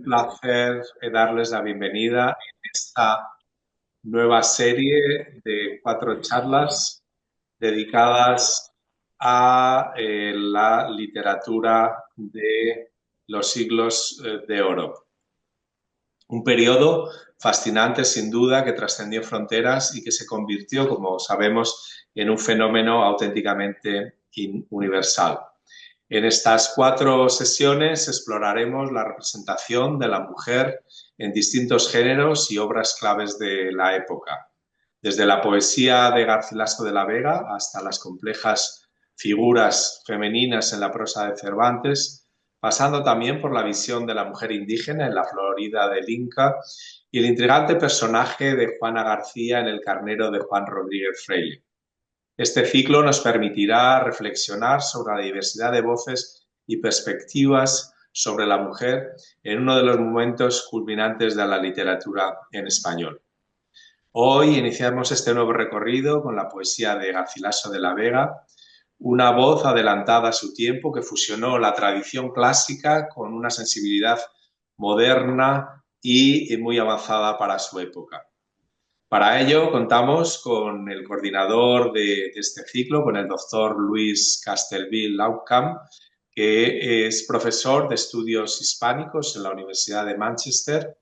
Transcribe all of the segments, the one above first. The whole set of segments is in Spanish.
placer darles la bienvenida en esta nueva serie de 4 charlas dedicadas a la literatura de los siglos de oro. Un periodo fascinante, sin duda, que trascendió fronteras y que se convirtió, como sabemos, en un fenómeno auténticamente universal. En estas 4 sesiones exploraremos la representación de la mujer en distintos géneros y obras claves de la época, desde la poesía de Garcilaso de la Vega hasta las complejas figuras femeninas en la prosa de Cervantes, pasando también por la visión de la mujer indígena en la Florida del Inca y el intrigante personaje de Juana García en El Carnero de Juan Rodríguez Freire. Este ciclo nos permitirá reflexionar sobre la diversidad de voces y perspectivas sobre la mujer en uno de los momentos culminantes de la literatura en español. Hoy iniciamos este nuevo recorrido con la poesía de Garcilaso de la Vega, una voz adelantada a su tiempo que fusionó la tradición clásica con una sensibilidad moderna y muy avanzada para su época. Para ello contamos con el coordinador de este ciclo, con el doctor Luis Castelví Laupcamp, que es profesor de estudios hispánicos en la Universidad de Manchester.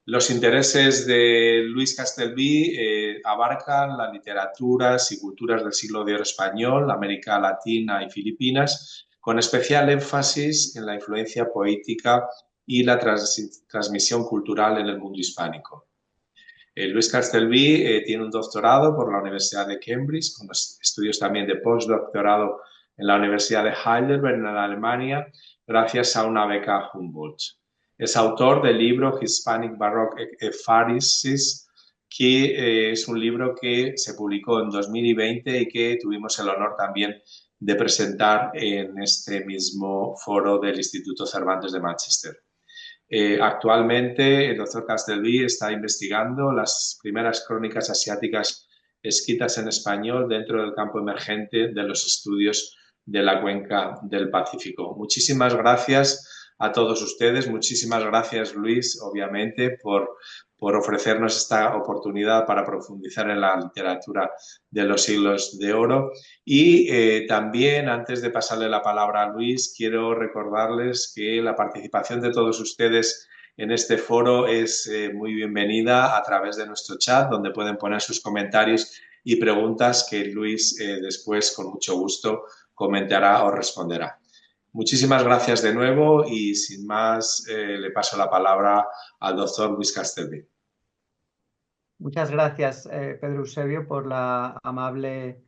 Los intereses de Luis Castelví abarcan las literaturas y culturas del siglo de oro español, América Latina y Filipinas, con especial énfasis en la influencia poética y la transmisión cultural en el mundo hispánico. Luis Castelví tiene un doctorado por la Universidad de Cambridge, con estudios también de postdoctorado en la Universidad de Heidelberg en Alemania, gracias a una beca Humboldt. Es autor del libro Hispanic Baroque Epharesis, que es un libro que se publicó en 2020 y que tuvimos el honor también de presentar en este mismo foro del Instituto Cervantes de Manchester. Actualmente el doctor Castelví está investigando las primeras crónicas asiáticas escritas en español dentro del campo emergente de los estudios de la cuenca del Pacífico. Muchísimas gracias a todos ustedes, muchísimas gracias Luis, obviamente, por ofrecernos esta oportunidad para profundizar en la literatura de los siglos de oro. Y también, antes de pasarle la palabra a Luis, quiero recordarles que la participación de todos ustedes en este foro es muy bienvenida a través de nuestro chat, donde pueden poner sus comentarios y preguntas que Luis después, con mucho gusto, comentará o responderá. Muchísimas gracias de nuevo y sin más le paso la palabra al doctor Luis Castelví. Muchas gracias, Pedro Eusebio, por la amable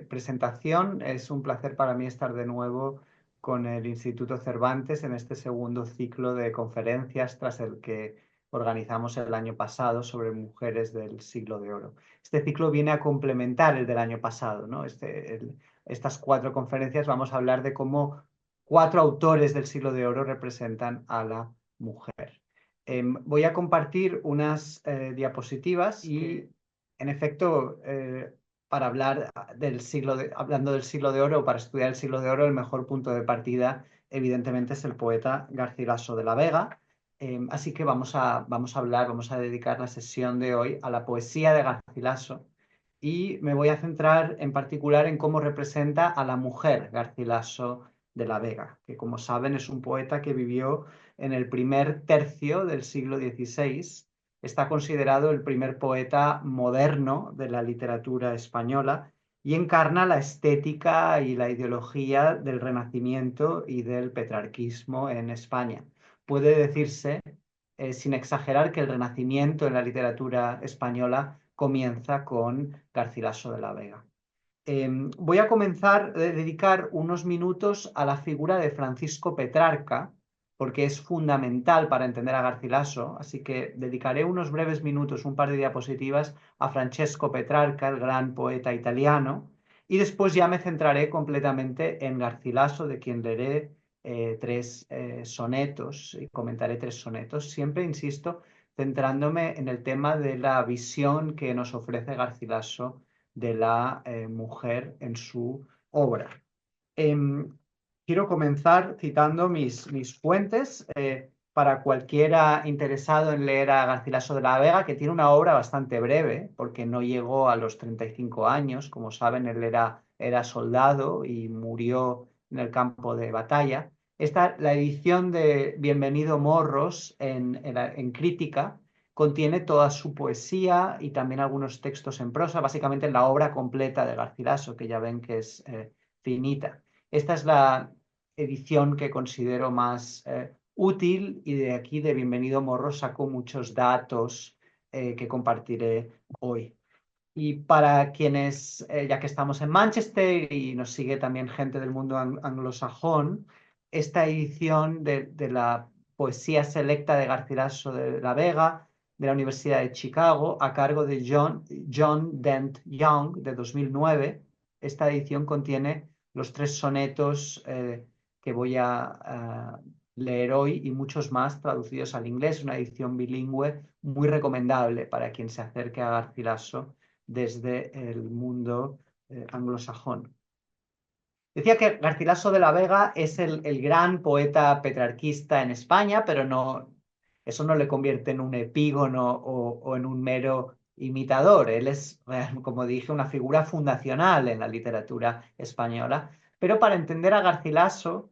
presentación. Es un placer para mí estar de nuevo con el Instituto Cervantes en este segundo ciclo de conferencias tras el que organizamos el año pasado sobre mujeres del siglo de oro. Este ciclo viene a complementar el del año pasado, ¿no? Estas 4 conferencias vamos a hablar de cómo 4 autores del siglo de oro representan a la mujer. Voy a compartir unas diapositivas y, en efecto, para hablar hablando del siglo de oro o para estudiar el siglo de oro, el mejor punto de partida, evidentemente, es el poeta Garcilaso de la Vega. Así que vamos a dedicar la sesión de hoy a la poesía de Garcilaso y me voy a centrar en particular en cómo representa a la mujer Garcilaso de la Vega, que, como saben, es un poeta que vivió en el primer tercio del siglo XVI. Está considerado el primer poeta moderno de la literatura española y encarna la estética y la ideología del Renacimiento y del petrarquismo en España. Puede decirse, sin exagerar, que el Renacimiento en la literatura española comienza con Garcilaso de la Vega. Voy a dedicar unos minutos a la figura de Francisco Petrarca, porque es fundamental para entender a Garcilaso, así que dedicaré unos breves minutos, un par de diapositivas, a Francesco Petrarca, el gran poeta italiano, y después ya me centraré completamente en Garcilaso, de quien leeré 3 sonetos y comentaré 3 sonetos, siempre, insisto, centrándome en el tema de la visión que nos ofrece Garcilaso de la mujer en su obra. Quiero comenzar citando mis fuentes. para cualquiera interesado en leer a Garcilaso de la Vega, que tiene una obra bastante breve, porque no llegó a los 35 años. Como saben, él era soldado y murió en el campo de batalla. La edición de Bienvenido Morros en crítica contiene toda su poesía y también algunos textos en prosa, básicamente la obra completa de Garcilaso, que ya ven que es finita. Esta es la edición que considero más útil, y de aquí de Bienvenido Morro saco muchos datos que compartiré hoy. Y para quienes, ya que estamos en Manchester y nos sigue también gente del mundo anglosajón, esta edición de la poesía selecta de Garcilaso de la Vega de la Universidad de Chicago, a cargo de John Dent Young, de 2009, esta edición contiene los 3 sonetos que voy a leer hoy y muchos más traducidos al inglés. Una edición bilingüe muy recomendable para quien se acerque a Garcilaso desde el mundo anglosajón. Decía que Garcilaso de la Vega es el gran poeta petrarquista en España, pero eso no le convierte en un epígono o en un mero imitador. Él es, como dije, una figura fundacional en la literatura española. Pero para entender a Garcilaso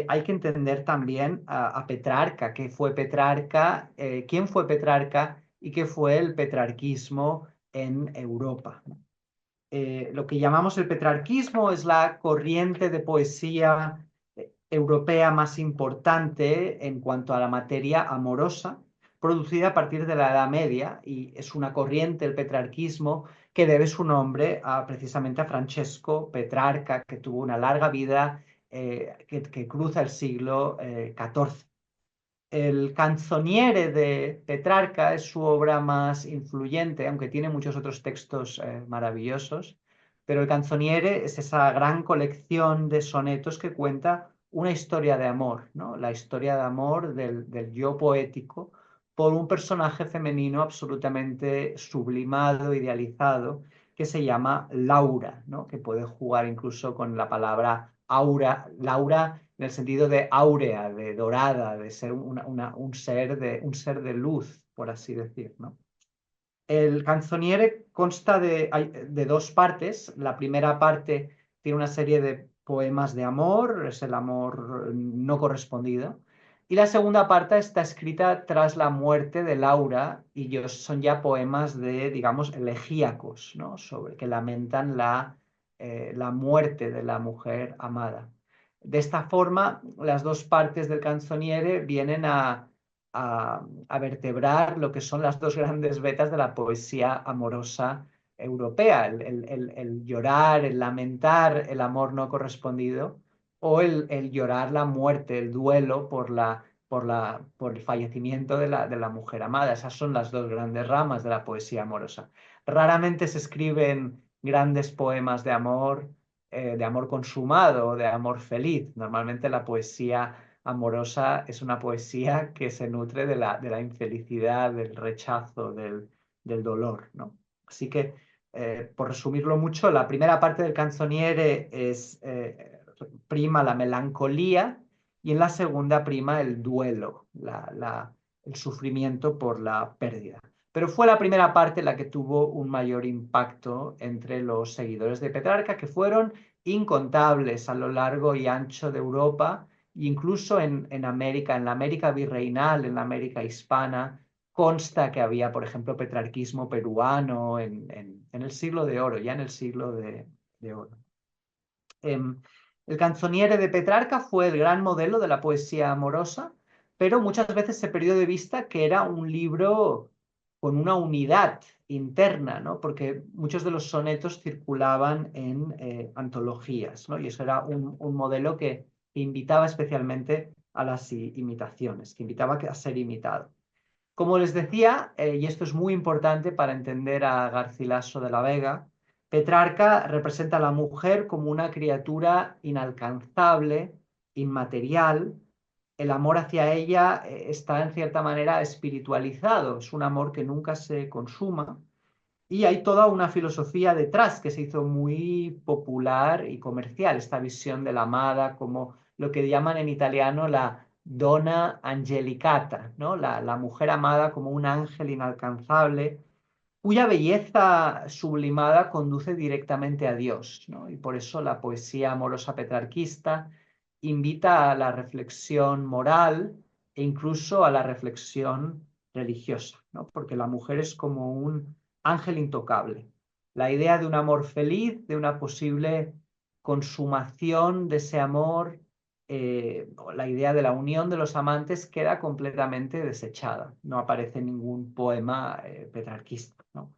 hay que entender también a Petrarca, qué fue Petrarca, quién fue Petrarca y qué fue el petrarquismo en Europa. Lo que llamamos el petrarquismo es la corriente de poesía europea más importante en cuanto a la materia amorosa, producida a partir de la Edad Media, y es una corriente, el petrarquismo, que debe su nombre precisamente a Francesco Petrarca, que tuvo una larga vida que cruza el siglo XIV. El Canzoniere de Petrarca es su obra más influyente, aunque tiene muchos otros textos maravillosos, pero el Canzoniere es esa gran colección de sonetos que cuenta una historia de amor, ¿no? La historia de amor del yo poético por un personaje femenino absolutamente sublimado, idealizado, que se llama Laura, ¿no? Que puede jugar incluso con la palabra aura, Laura en el sentido de áurea, de dorada, de ser un ser de luz, por así decir, ¿no? El canzoniere consta de 2 partes. La primera parte tiene una serie de poemas de amor, es el amor no correspondido. Y la segunda parte está escrita tras la muerte de Laura y son ya poemas de, digamos, elegíacos, ¿no? Que lamentan la muerte de la mujer amada. De esta forma, las 2 partes del canzoniere vienen a vertebrar lo que son las 2 grandes vetas de la poesía amorosa europea, el llorar, el lamentar el amor no correspondido, o el llorar la muerte, el duelo por el fallecimiento de la mujer amada. Esas son las 2 grandes ramas de la poesía amorosa. Raramente se escriben grandes poemas de amor consumado, de amor feliz. Normalmente la poesía amorosa es una poesía que se nutre de la infelicidad, del rechazo, del dolor, ¿no? Así que, por resumirlo mucho, la primera parte del canzoniere prima la melancolía, y en la segunda prima el duelo, el sufrimiento por la pérdida. Pero fue la primera parte la que tuvo un mayor impacto entre los seguidores de Petrarca, que fueron incontables a lo largo y ancho de Europa. Incluso en América, en la América virreinal, en la América hispana, consta que había, por ejemplo, petrarquismo peruano en el siglo de oro, ya en el siglo de oro. El canzoniere de Petrarca fue el gran modelo de la poesía amorosa, pero muchas veces se perdió de vista que era un libro con una unidad interna, ¿no? Porque muchos de los sonetos circulaban en antologías, ¿no? Y eso era un modelo que invitaba especialmente a las imitaciones, que invitaba a ser imitado. Como les decía, y esto es muy importante para entender a Garcilaso de la Vega, Petrarca representa a la mujer como una criatura inalcanzable, inmaterial. El amor hacia ella está en cierta manera espiritualizado, es un amor que nunca se consuma, y hay toda una filosofía detrás que se hizo muy popular y comercial, esta visión de la amada como lo que llaman en italiano Donna Angelicata, ¿no? La mujer amada como un ángel inalcanzable, cuya belleza sublimada conduce directamente a Dios, ¿no? Y por eso la poesía amorosa petrarquista invita a la reflexión moral e incluso a la reflexión religiosa, ¿no? Porque la mujer es como un ángel intocable. La idea de un amor feliz, de una posible consumación de ese amor, la idea de la unión de los amantes queda completamente desechada. No aparece en ningún poema petrarquista, ¿no?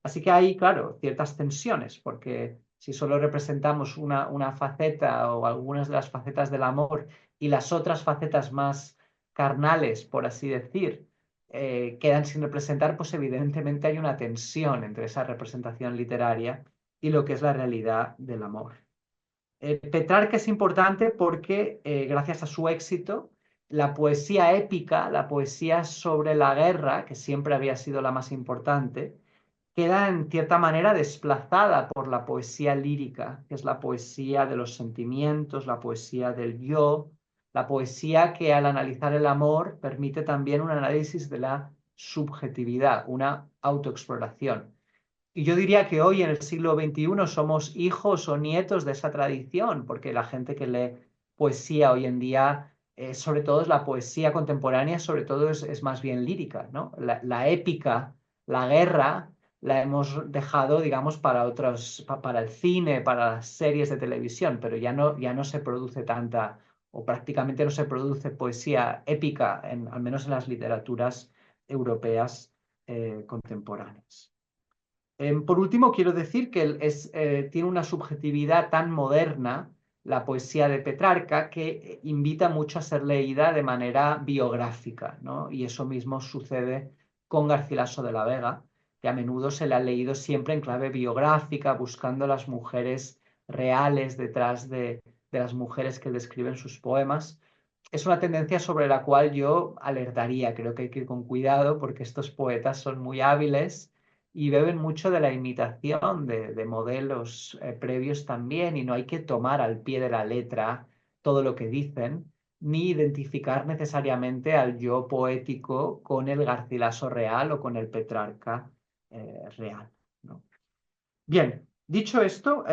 Así que hay, claro, ciertas tensiones, porque si solo representamos una faceta o algunas de las facetas del amor y las otras facetas más carnales, por así decir, quedan sin representar, pues evidentemente hay una tensión entre esa representación literaria y lo que es la realidad del amor. Petrarca es importante porque, gracias a su éxito, la poesía épica, la poesía sobre la guerra, que siempre había sido la más importante, queda en cierta manera desplazada por la poesía lírica, que es la poesía de los sentimientos, la poesía del yo, la poesía que al analizar el amor permite también un análisis de la subjetividad, una autoexploración. Y yo diría que hoy en el siglo XXI somos hijos o nietos de esa tradición, porque la gente que lee poesía hoy en día, sobre todo es la poesía contemporánea, sobre todo es más bien lírica, ¿no? La épica, la guerra, la hemos dejado, digamos, para otros, para el cine, para las series de televisión, pero ya no se produce tanta, o prácticamente no se produce poesía épica, al menos en las literaturas europeas contemporáneas. Por último, quiero decir que tiene una subjetividad tan moderna, la poesía de Petrarca, que invita mucho a ser leída de manera biográfica, ¿no? Y eso mismo sucede con Garcilaso de la Vega, que a menudo se le ha leído siempre en clave biográfica, buscando las mujeres reales detrás de las mujeres que describen sus poemas. Es una tendencia sobre la cual yo alertaría. Creo que hay que ir con cuidado porque estos poetas son muy hábiles y beben mucho de la imitación de modelos previos también, y no hay que tomar al pie de la letra todo lo que dicen, ni identificar necesariamente al yo poético con el Garcilaso real o con el Petrarca real, ¿no? Bien, dicho esto,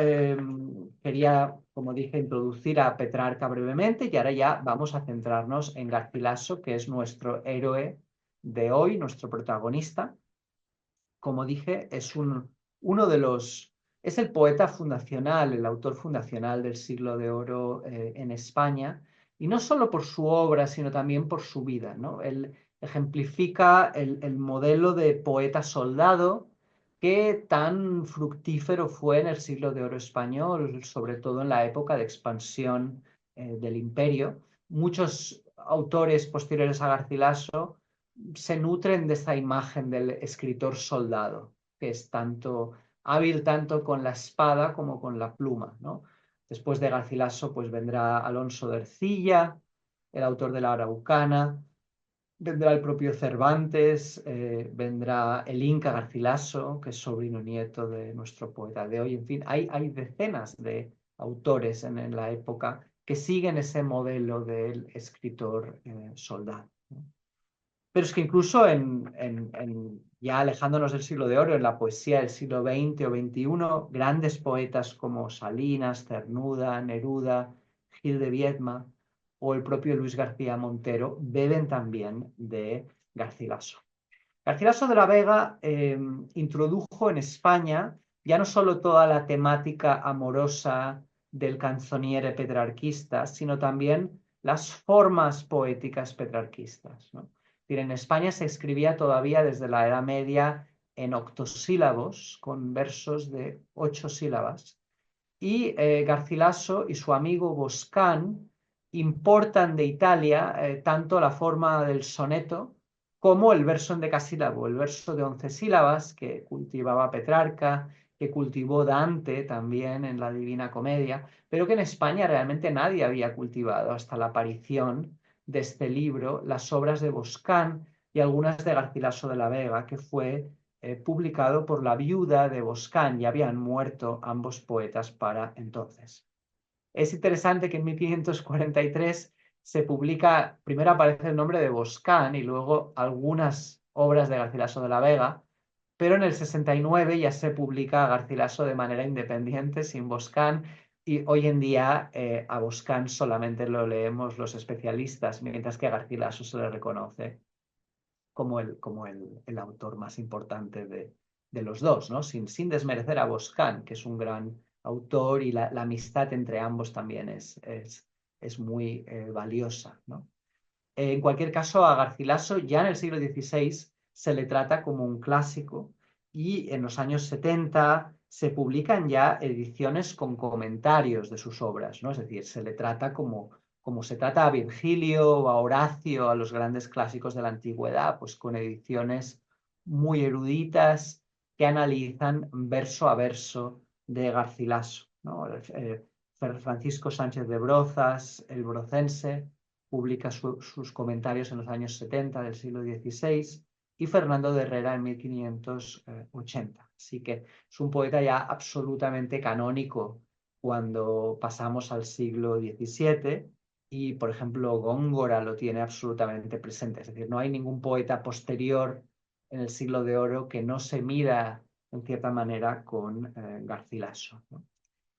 quería, como dije, introducir a Petrarca brevemente y ahora ya vamos a centrarnos en Garcilaso, que es nuestro héroe de hoy, nuestro protagonista. Como dije, uno de los, es el poeta fundacional, el autor fundacional del Siglo de Oro en España, y no solo por su obra, sino también por su vida, ¿no? Él ejemplifica el modelo de poeta soldado que tan fructífero fue en el Siglo de Oro español, sobre todo en la época de expansión del imperio. Muchos autores posteriores a Garcilaso se nutren de esa imagen del escritor soldado, que es tanto hábil tanto con la espada como con la pluma, ¿no? Después de Garcilaso, pues vendrá Alonso de Ercilla, el autor de la Araucana, vendrá el propio Cervantes, vendrá el Inca Garcilaso, que es sobrino nieto de nuestro poeta de hoy. En fin, hay decenas de autores en la época que siguen ese modelo del escritor soldado, ¿no? Pero es que incluso ya alejándonos del siglo de oro, en la poesía del siglo XX o XXI, grandes poetas como Salinas, Cernuda, Neruda, Gil de Viedma o el propio Luis García Montero beben también de Garcilaso. Garcilaso de la Vega introdujo en España ya no solo toda la temática amorosa del canzoniere petrarquista, sino también las formas poéticas petrarquistas, ¿no? En España se escribía todavía desde la Edad Media en octosílabos, con versos de 8 sílabas. Y Garcilaso y su amigo Boscán importan de Italia tanto la forma del soneto como el verso endecasílabo, el verso de 11 sílabas que cultivaba Petrarca, que cultivó Dante también en la Divina Comedia, pero que en España realmente nadie había cultivado hasta la aparición de este libro, las obras de Boscán y algunas de Garcilaso de la Vega, que fue publicado por la viuda de Boscán. Ya habían muerto ambos poetas para entonces. Es interesante que en 1543 se publica, primero aparece el nombre de Boscán y luego algunas obras de Garcilaso de la Vega, pero en el 69 ya se publica Garcilaso de manera independiente, sin Boscán, y hoy en día a Boscán solamente lo leemos los especialistas, mientras que a Garcilaso se le reconoce como el autor más importante de los dos, ¿no? Sin desmerecer a Boscán, que es un gran autor y la amistad entre ambos también es muy valiosa, ¿no? En cualquier caso, a Garcilaso ya en el siglo XVI se le trata como un clásico y en los años 70 se publican ya ediciones con comentarios de sus obras, ¿no? Es decir, se le trata como se trata a Virgilio o a Horacio, a los grandes clásicos de la antigüedad, pues con ediciones muy eruditas que analizan verso a verso de Garcilaso, ¿no? Francisco Sánchez de Brozas, el brocense, publica sus comentarios en los años 70 del siglo XVI y Fernando de Herrera en 1580. Así que es un poeta ya absolutamente canónico cuando pasamos al siglo XVII y, por ejemplo, Góngora lo tiene absolutamente presente. Es decir, no hay ningún poeta posterior en el siglo de oro que no se mida en cierta manera con Garcilaso, ¿no?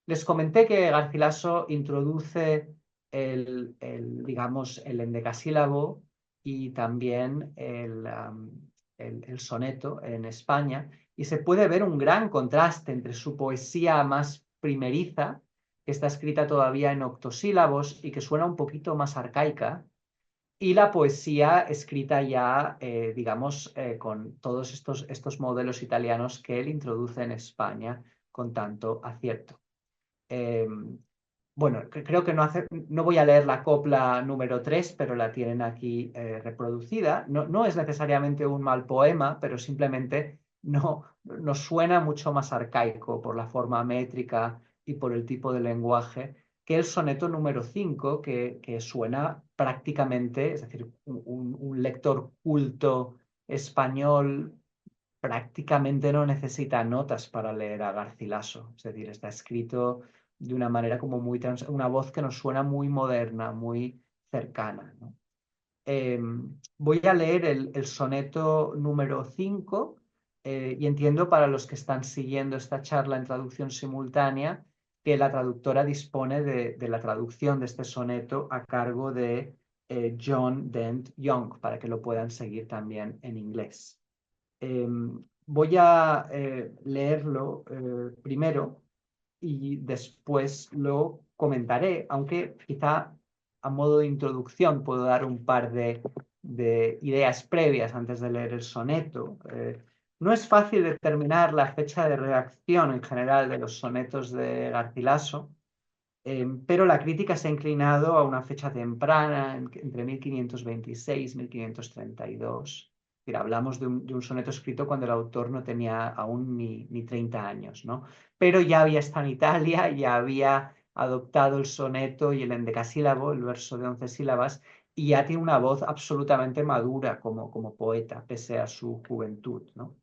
Les comenté que Garcilaso introduce digamos, el endecasílabo y también el soneto en España, y se puede ver un gran contraste entre su poesía más primeriza, que está escrita todavía en octosílabos y que suena un poquito más arcaica, y la poesía escrita ya, digamos, con todos estos modelos italianos que él introduce en España con tanto acierto. Eh, bueno, creo que no voy a leer la copla número 3, pero la tienen aquí reproducida. No es necesariamente un mal poema, pero simplemente nos suena mucho más arcaico por la forma métrica y por el tipo de lenguaje que el soneto número 5, que suena prácticamente, es decir, un lector culto español prácticamente no necesita notas para leer a Garcilaso. Es decir, está escrito de una manera como una voz que nos suena muy moderna, muy cercana, ¿no? Voy a leer el soneto número 5 y entiendo para los que están siguiendo esta charla en traducción simultánea que la traductora dispone de la traducción de este soneto a cargo de John Dent Young para que lo puedan seguir también en inglés. Voy a leerlo primero y después lo comentaré, aunque quizá a modo de introducción puedo dar un par de ideas previas antes de leer el soneto. No es fácil determinar la fecha de redacción en general de los sonetos de Garcilaso, pero la crítica se ha inclinado a una fecha temprana, entre 1526 y 1532. Mira, hablamos de un soneto escrito cuando el autor no tenía aún ni 30 años, ¿no? Pero ya había estado en Italia, ya había adoptado el soneto y el endecasílabo, el verso de 11 sílabas, y ya tiene una voz absolutamente madura como poeta, pese a su juventud, ¿no?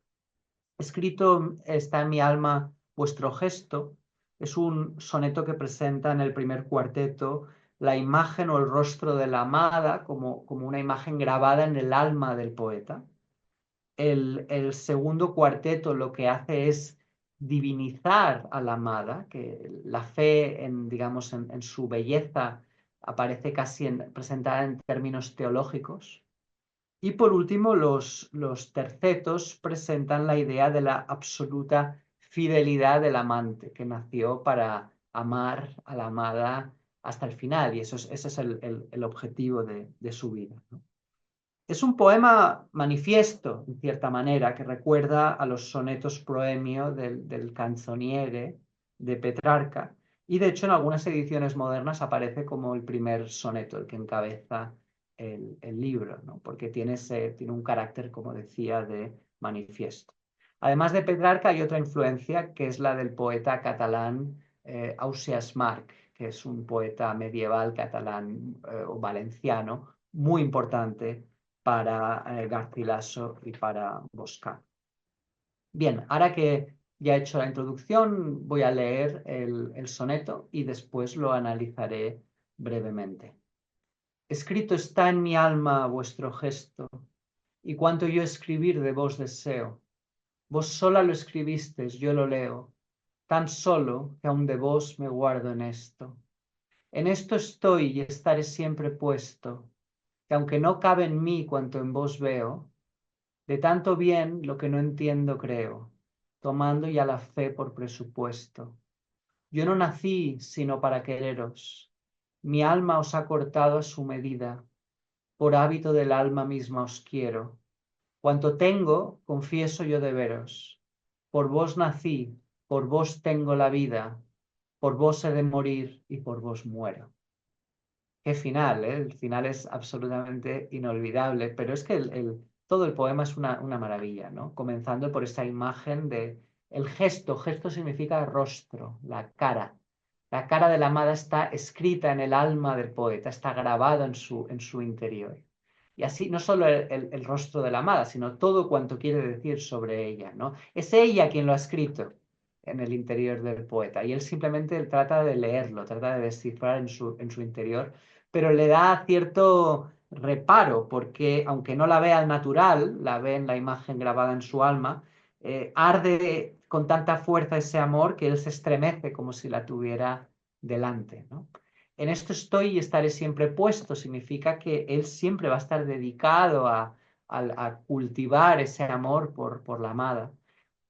Escrito está en mi alma vuestro gesto. Es un soneto que presenta en el primer cuarteto la imagen o el rostro de la amada como una imagen grabada en el alma del poeta. El segundo cuarteto lo que hace es divinizar a la amada, que la fe digamos, en su belleza aparece casi presentada en términos teológicos. Y por último, los tercetos presentan la idea de la absoluta fidelidad del amante, que nació para amar a la amada hasta el final, y ese es el objetivo de su vida, ¿no? Es un poema manifiesto, en cierta manera, que recuerda a los sonetos proemio del Canzoniere de Petrarca, y de hecho en algunas ediciones modernas aparece como el primer soneto, el que encabeza el libro, ¿no? Porque tiene un carácter, como decía, de manifiesto. Además de Petrarca hay otra influencia que es la del poeta catalán Ausiàs March, que es un poeta medieval catalán o valenciano muy importante para Garcilaso y para Boscán. Bien, ahora que ya he hecho la introducción, voy a leer el soneto y después lo analizaré brevemente. Escrito está en mi alma vuestro gesto, y cuanto yo escribir de vos deseo. Vos sola lo escribisteis, yo lo leo, tan solo que aun de vos me guardo en esto. En esto estoy y estaré siempre puesto, que aunque no cabe en mí cuanto en vos veo, de tanto bien lo que no entiendo creo, tomando ya la fe por presupuesto. Yo no nací sino para quereros, mi alma os ha cortado a su medida, por hábito del alma misma os quiero. Cuanto tengo, confieso yo de veros. Por vos nací, por vos tengo la vida, por vos he de morir y por vos muero. Qué final, ¿eh? El final es absolutamente inolvidable, pero es que todo el poema es una maravilla, ¿no? Comenzando por esta imagen de el gesto. Gesto significa rostro, la cara. La cara de la amada está escrita en el alma del poeta, está grabada en su interior. Y así no solo el rostro de la amada, sino todo cuanto quiere decir sobre ella, ¿no? Es ella quien lo ha escrito en el interior del poeta y él simplemente trata de leerlo, trata de descifrar en su interior, pero le da cierto reparo porque aunque no la vea al natural, la ve en la imagen grabada en su alma, arde con tanta fuerza ese amor que él se estremece como si la tuviera delante, ¿no? En esto estoy y estaré siempre puesto, significa que él siempre va a estar dedicado a cultivar ese amor por la amada.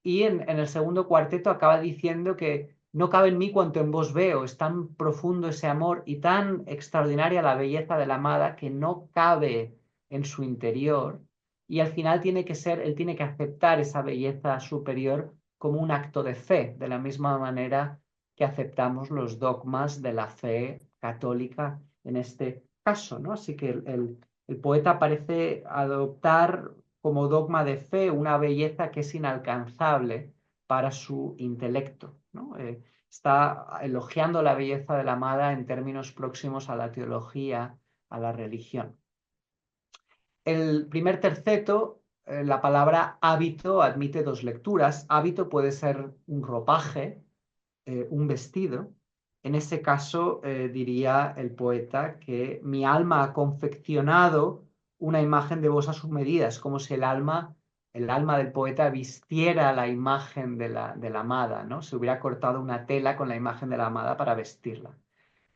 Y en el segundo cuarteto acaba diciendo que no cabe en mí cuanto en vos veo, es tan profundo ese amor y tan extraordinaria la belleza de la amada que no cabe en su interior y al final tiene que ser, él tiene que aceptar esa belleza superior como un acto de fe, de la misma manera que aceptamos los dogmas de la fe católica en este caso, ¿no? Así que el poeta parece adoptar como dogma de fe una belleza que es inalcanzable para su intelecto, ¿no? Está elogiando la belleza de la amada en términos próximos a la teología, a la religión. El primer terceto, la palabra hábito admite dos lecturas. Hábito puede ser un ropaje, un vestido. En ese caso, diría el poeta que mi alma ha confeccionado una imagen de vos a su medida. Es como si el alma del poeta vistiera la imagen de la amada, ¿no? Se hubiera cortado una tela con la imagen de la amada para vestirla.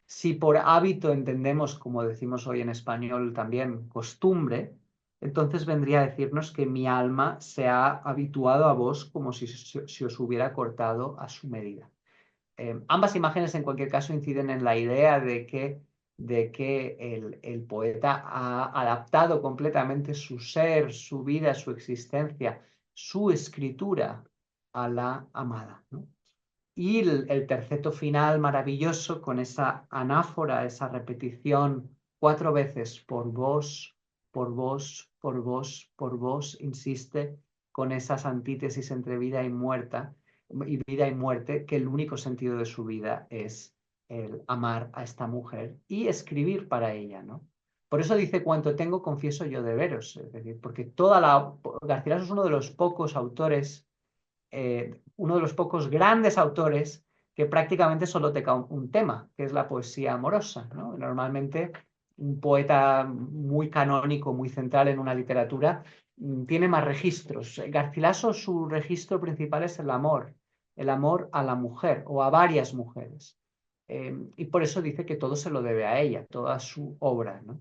Si por hábito entendemos, como decimos hoy en español también, costumbre, entonces vendría a decirnos que mi alma se ha habituado a vos como si os hubiera cortado a su medida. Ambas imágenes en cualquier caso inciden en la idea de que el poeta ha adaptado completamente su ser, su vida, su existencia, su escritura a la amada, ¿no? Y el terceto final maravilloso con esa anáfora, esa repetición 4 veces por vos, por vos, por vos, por vos, insiste con esas antítesis entre vida y muerte, que el único sentido de su vida es el amar a esta mujer y escribir para ella, ¿no? Por eso dice, cuanto tengo, confieso yo de veros, es decir, porque Garcilaso es uno de los pocos autores, uno de los pocos grandes autores que prácticamente solo toca un tema, que es la poesía amorosa, ¿no? Normalmente un poeta muy canónico, muy central en una literatura, tiene más registros. Garcilaso, su registro principal es el amor a la mujer o a varias mujeres. Y por eso dice que todo se lo debe a ella, toda su obra, ¿no?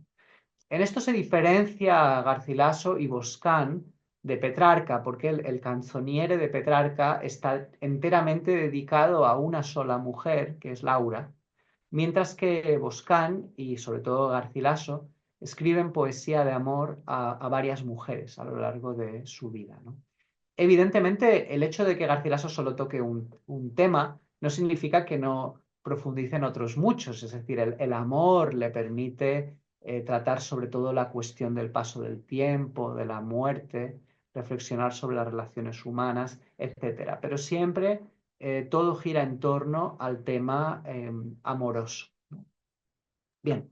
En esto se diferencia Garcilaso y Boscán de Petrarca, porque el canzoniere de Petrarca está enteramente dedicado a una sola mujer, que es Laura, mientras que Boscán y sobre todo Garcilaso escriben poesía de amor a varias mujeres a lo largo de su vida, ¿no? Evidentemente, el hecho de que Garcilaso solo toque un tema no significa que no profundice en otros muchos, es decir, el amor le permite tratar sobre todo la cuestión del paso del tiempo, de la muerte, reflexionar sobre las relaciones humanas, etcétera. Pero siempre todo gira en torno al tema amoroso. Bien,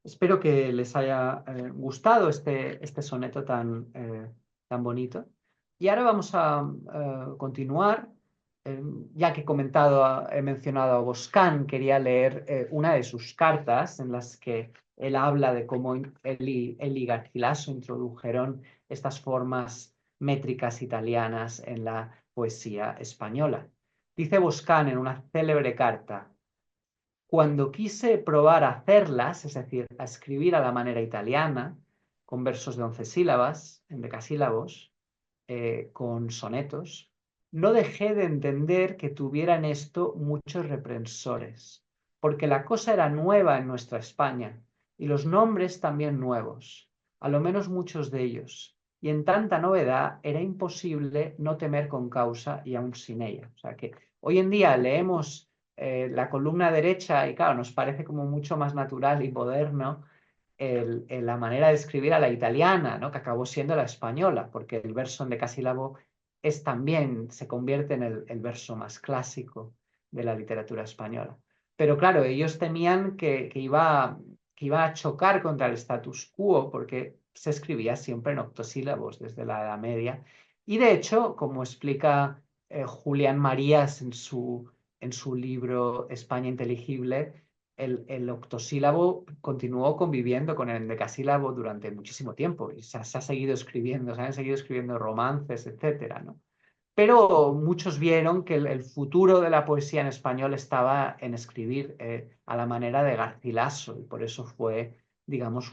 espero que les haya gustado este soneto tan bonito. Y ahora vamos a continuar. Ya que he mencionado a Boscán, quería leer una de sus cartas en las que él habla de cómo él y Garcilaso introdujeron estas formas métricas italianas en la poesía española. Dice Boscán en una célebre carta: cuando quise probar a hacerlas, es decir, a escribir a la manera italiana, con versos de 11 sílabas, en decasílabos, con sonetos, no dejé de entender que tuviera en esto muchos reprensores, porque la cosa era nueva en nuestra España, y los nombres también nuevos, a lo menos muchos de ellos, y en tanta novedad era imposible no temer con causa y aun sin ella. O sea que hoy en día leemos la columna derecha y claro, nos parece como mucho más natural y moderno la manera de escribir a la italiana, ¿no? Que acabó siendo la española, porque el verso en decasílabo es también, se convierte en el verso más clásico de la literatura española. Pero claro, ellos temían que iba a chocar contra el status quo, porque se escribía siempre en octosílabos desde la Edad Media. Y de hecho, como explica Julián Marías en su libro España Inteligible, el octosílabo continuó conviviendo con el endecasílabo durante muchísimo tiempo y se ha seguido escribiendo, se han seguido escribiendo romances, etcétera, ¿no? Pero muchos vieron que el futuro de la poesía en español estaba en escribir a la manera de Garcilaso y por eso fue, digamos,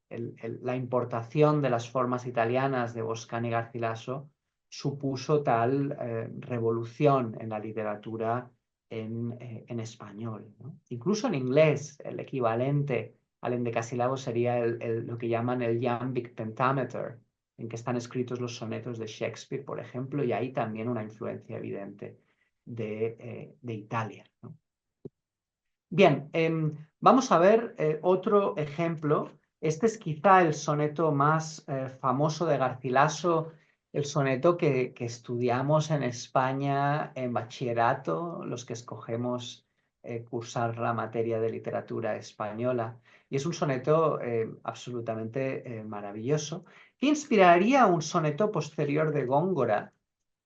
la importación de las formas italianas de Boscán y Garcilaso supuso tal revolución en la literatura en español, ¿no? Incluso en inglés, el equivalente al endecasílabo sería lo que llaman el iambic pentameter, en que están escritos los sonetos de Shakespeare, por ejemplo, y hay también una influencia evidente de Italia, ¿no? Bien, vamos a ver otro ejemplo. Este es quizá el soneto más famoso de Garcilaso, el soneto que estudiamos en España en bachillerato, los que escogemos cursar la materia de literatura española. Y es un soneto absolutamente maravilloso, que inspiraría un soneto posterior de Góngora,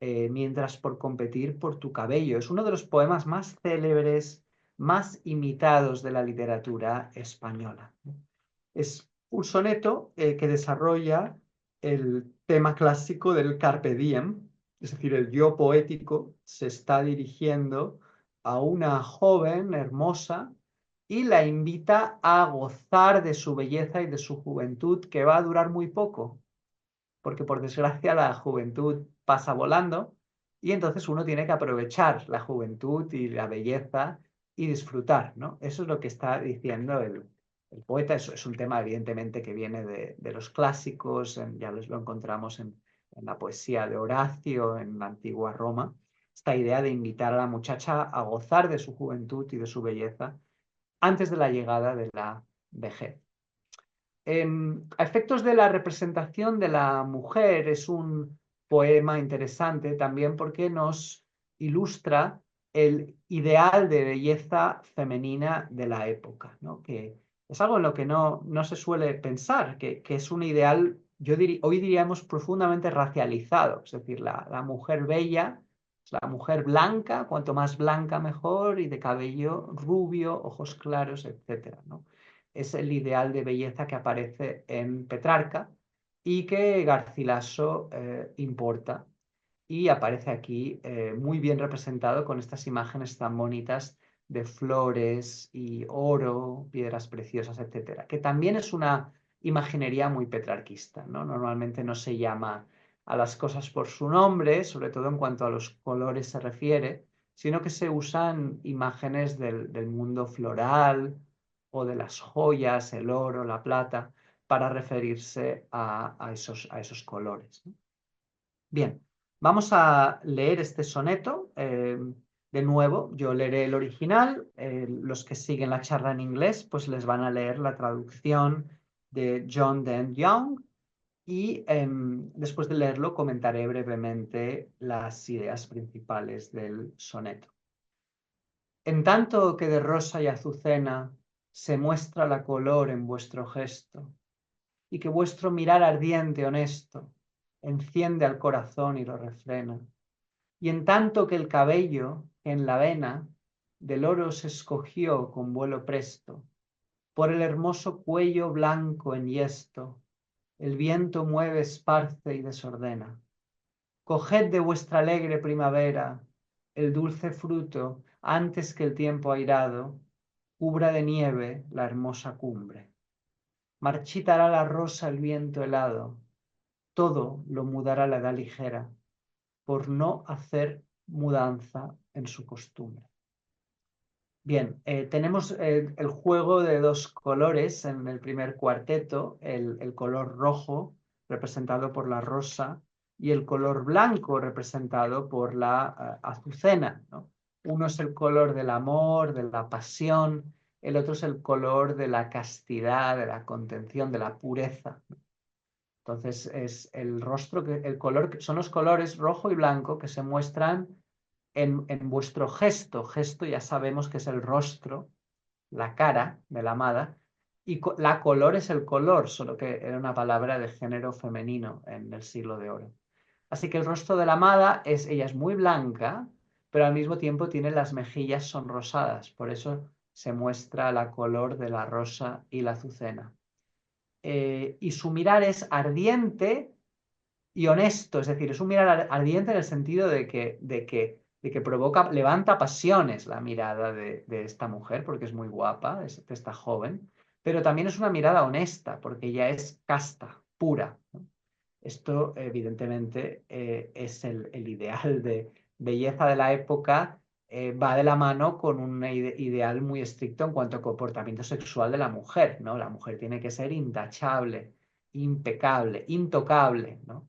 mientras por competir por tu cabello. Es uno de los poemas más célebres, más imitados de la literatura española. Es un soneto que desarrolla el tema clásico del carpe diem, es decir, el yo poético se está dirigiendo a una joven hermosa y la invita a gozar de su belleza y de su juventud, que va a durar muy poco, porque por desgracia la juventud pasa volando y entonces uno tiene que aprovechar la juventud y la belleza y disfrutar, ¿no? Eso es lo que está diciendo el poeta. Eso es un tema evidentemente que viene de los clásicos, ya lo encontramos en la poesía de Horacio, en la antigua Roma, esta idea de invitar a la muchacha a gozar de su juventud y de su belleza antes de la llegada de la vejez. A efectos de la representación de la mujer, es un poema interesante también porque nos ilustra el ideal de belleza femenina de la época, ¿no? Que es algo en lo que no se suele pensar, que es un ideal, hoy diríamos, profundamente racializado, es decir, la mujer bella es la mujer blanca, cuanto más blanca mejor, y de cabello rubio, ojos claros, etcétera, ¿no? Es el ideal de belleza que aparece en Petrarca y que Garcilaso importa y aparece aquí muy bien representado con estas imágenes tan bonitas de flores y oro, piedras preciosas, etcétera, que también es una imaginería muy petrarquista, ¿no? Normalmente no se llama a las cosas por su nombre, sobre todo en cuanto a los colores se refiere, sino que se usan imágenes del mundo floral o de las joyas, el oro, la plata, para referirse a esos colores, ¿no? Bien, vamos a leer este soneto. De nuevo, yo leeré el original. Los que siguen la charla en inglés, pues les van a leer la traducción de John Dent Young y después de leerlo comentaré brevemente las ideas principales del soneto. En tanto que de rosa y azucena se muestra la color en vuestro gesto, y que vuestro mirar ardiente honesto enciende al corazón y lo refrena, y en tanto que el cabello en la vena del oro se escogió con vuelo presto, por el hermoso cuello blanco enhiesto, el viento mueve, esparce y desordena. Coged de vuestra alegre primavera el dulce fruto antes que el tiempo airado cubra de nieve la hermosa cumbre. Marchitará la rosa el viento helado, todo lo mudará la edad ligera, por no hacer mudanza en su costumbre. Bien, tenemos el juego de dos colores en el primer cuarteto, el color rojo representado por la rosa y el color blanco representado por la azucena, ¿no? Uno es el color del amor, de la pasión, el otro es el color de la castidad, de la contención, de la pureza. Entonces es el rostro, el color, son los colores rojo y blanco que se muestran en vuestro gesto. Gesto ya sabemos que es el rostro, la cara de la amada, y la color es el color, solo que era una palabra de género femenino en el siglo de oro. Así que el rostro de la amada ella es muy blanca, pero al mismo tiempo tiene las mejillas sonrosadas, por eso se muestra la color de la rosa y la azucena. Y su mirar es ardiente y honesto, es decir, es un mirar ardiente en el sentido de que provoca, levanta pasiones la mirada de esta mujer, porque es muy guapa, de esta joven, pero también es una mirada honesta, porque ella es casta, pura, ¿no? Esto, evidentemente, es el ideal de belleza de la época, va de la mano con un ideal muy estricto en cuanto al comportamiento sexual de la mujer, ¿no? La mujer tiene que ser intachable, impecable, intocable, ¿no?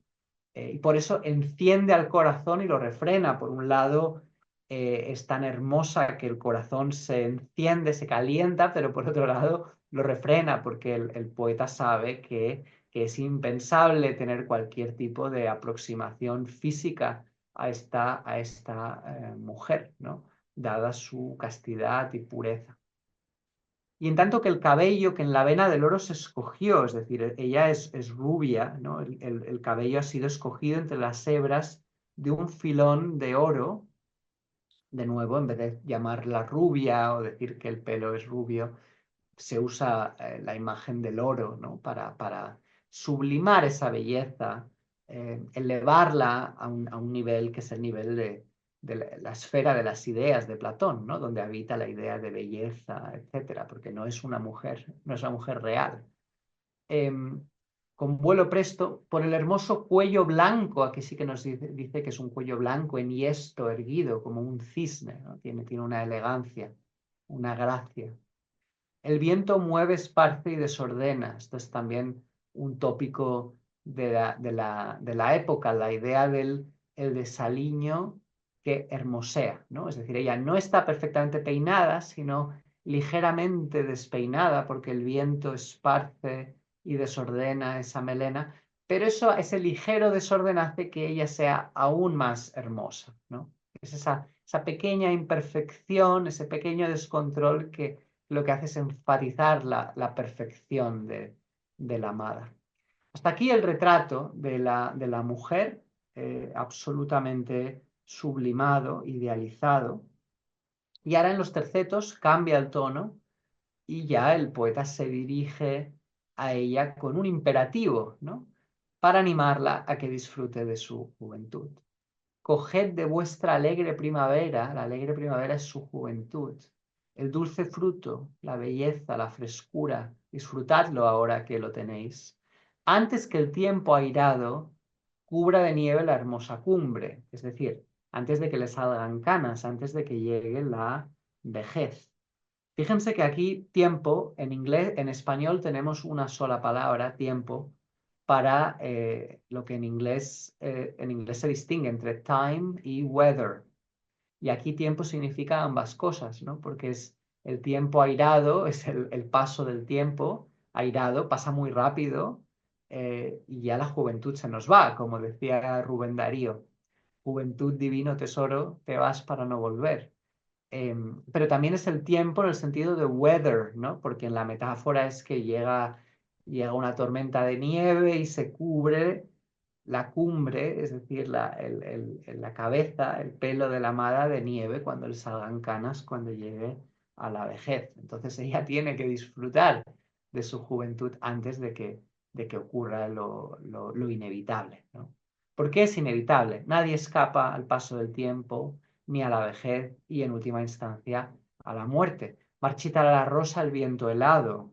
Y por eso enciende al corazón y lo refrena. Por un lado, es tan hermosa que el corazón se enciende, se calienta, pero por otro lado lo refrena porque el poeta sabe que es impensable tener cualquier tipo de aproximación física a esta mujer, ¿no? Dada su castidad y pureza. Y en tanto que el cabello que en la vena del oro se escogió, es decir, ella es rubia, ¿no? El cabello ha sido escogido entre las hebras de un filón de oro, de nuevo, en vez de llamarla rubia o decir que el pelo es rubio, se usa la imagen del oro, ¿no? Para sublimar esa belleza, elevarla a un nivel que es el nivel de la esfera de las ideas de Platón, ¿no? Donde habita la idea de belleza, etcétera, porque no es una mujer, no es una mujer real. Con vuelo presto, por el hermoso cuello blanco, aquí sí que nos dice que es un cuello blanco, enhiesto, erguido, como un cisne, ¿no? Tiene una elegancia, una gracia. El viento mueve, esparce y desordena. Esto es también un tópico de la época, la idea del el desaliño que hermosea, ¿no? Es decir, ella no está perfectamente peinada, sino ligeramente despeinada, porque el viento esparce y desordena esa melena, pero ese ligero desorden hace que ella sea aún más hermosa, ¿no? Es esa pequeña imperfección, ese pequeño descontrol que lo que hace es enfatizar la perfección de la amada. Hasta aquí el retrato de la mujer, absolutamente sublimado, idealizado. Y ahora en los tercetos cambia el tono y ya el poeta se dirige a ella con un imperativo, ¿no? Para animarla a que disfrute de su juventud. Coged de vuestra alegre primavera, la alegre primavera es su juventud, el dulce fruto, la belleza, la frescura, disfrutadlo ahora que lo tenéis, antes que el tiempo airado cubra de nieve la hermosa cumbre, es decir, antes de que le salgan canas, antes de que llegue la vejez. Fíjense que aquí tiempo, en inglés, en español tenemos una sola palabra, tiempo, para lo que en inglés se distingue entre time y weather. Y aquí tiempo significa ambas cosas, ¿no? Porque es el tiempo airado, es el paso del tiempo airado, pasa muy rápido y ya la juventud se nos va, como decía Rubén Darío. Juventud, divino tesoro, te vas para no volver. Pero también es el tiempo en el sentido de weather, ¿no? Porque en la metáfora es que llega una tormenta de nieve y se cubre la cumbre, es decir, la cabeza, el pelo de la amada de nieve cuando le salgan canas, cuando llegue a la vejez. Entonces ella tiene que disfrutar de su juventud antes de que ocurra lo inevitable, ¿no? ¿Por qué es inevitable? Nadie escapa al paso del tiempo, ni a la vejez y en última instancia a la muerte. Marchita la rosa el viento helado,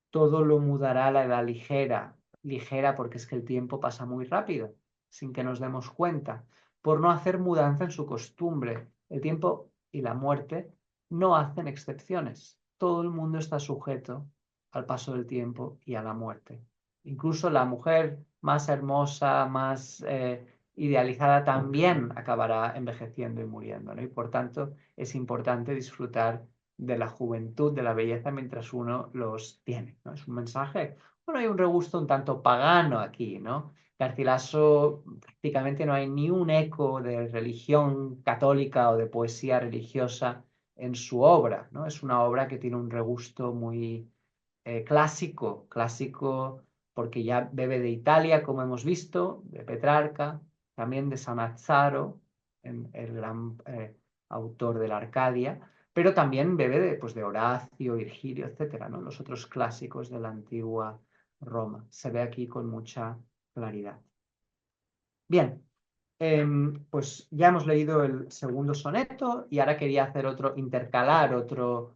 todo lo mudará a la edad ligera, ligera porque es que el tiempo pasa muy rápido, sin que nos demos cuenta, por no hacer mudanza en su costumbre. El tiempo y la muerte no hacen excepciones. Todo el mundo está sujeto al paso del tiempo y a la muerte. Incluso la mujer más hermosa, más idealizada, también acabará envejeciendo y muriendo, ¿no? Y por tanto es importante disfrutar de la juventud, de la belleza, mientras uno los tiene, ¿no? Es un mensaje, bueno, hay un regusto un tanto pagano aquí, ¿no? Garcilaso prácticamente no hay ni un eco de religión católica o de poesía religiosa en su obra, ¿no? Es una obra que tiene un regusto muy clásico, clásico porque ya bebe de Italia, como hemos visto, de Petrarca, también de Sanazzaro, el gran autor de la Arcadia, pero también bebe de, pues, de Horacio, Virgilio, etcétera, ¿no? Los otros clásicos de la antigua Roma. Se ve aquí con mucha claridad. Bien, pues ya hemos leído el segundo soneto y ahora quería hacer intercalar otro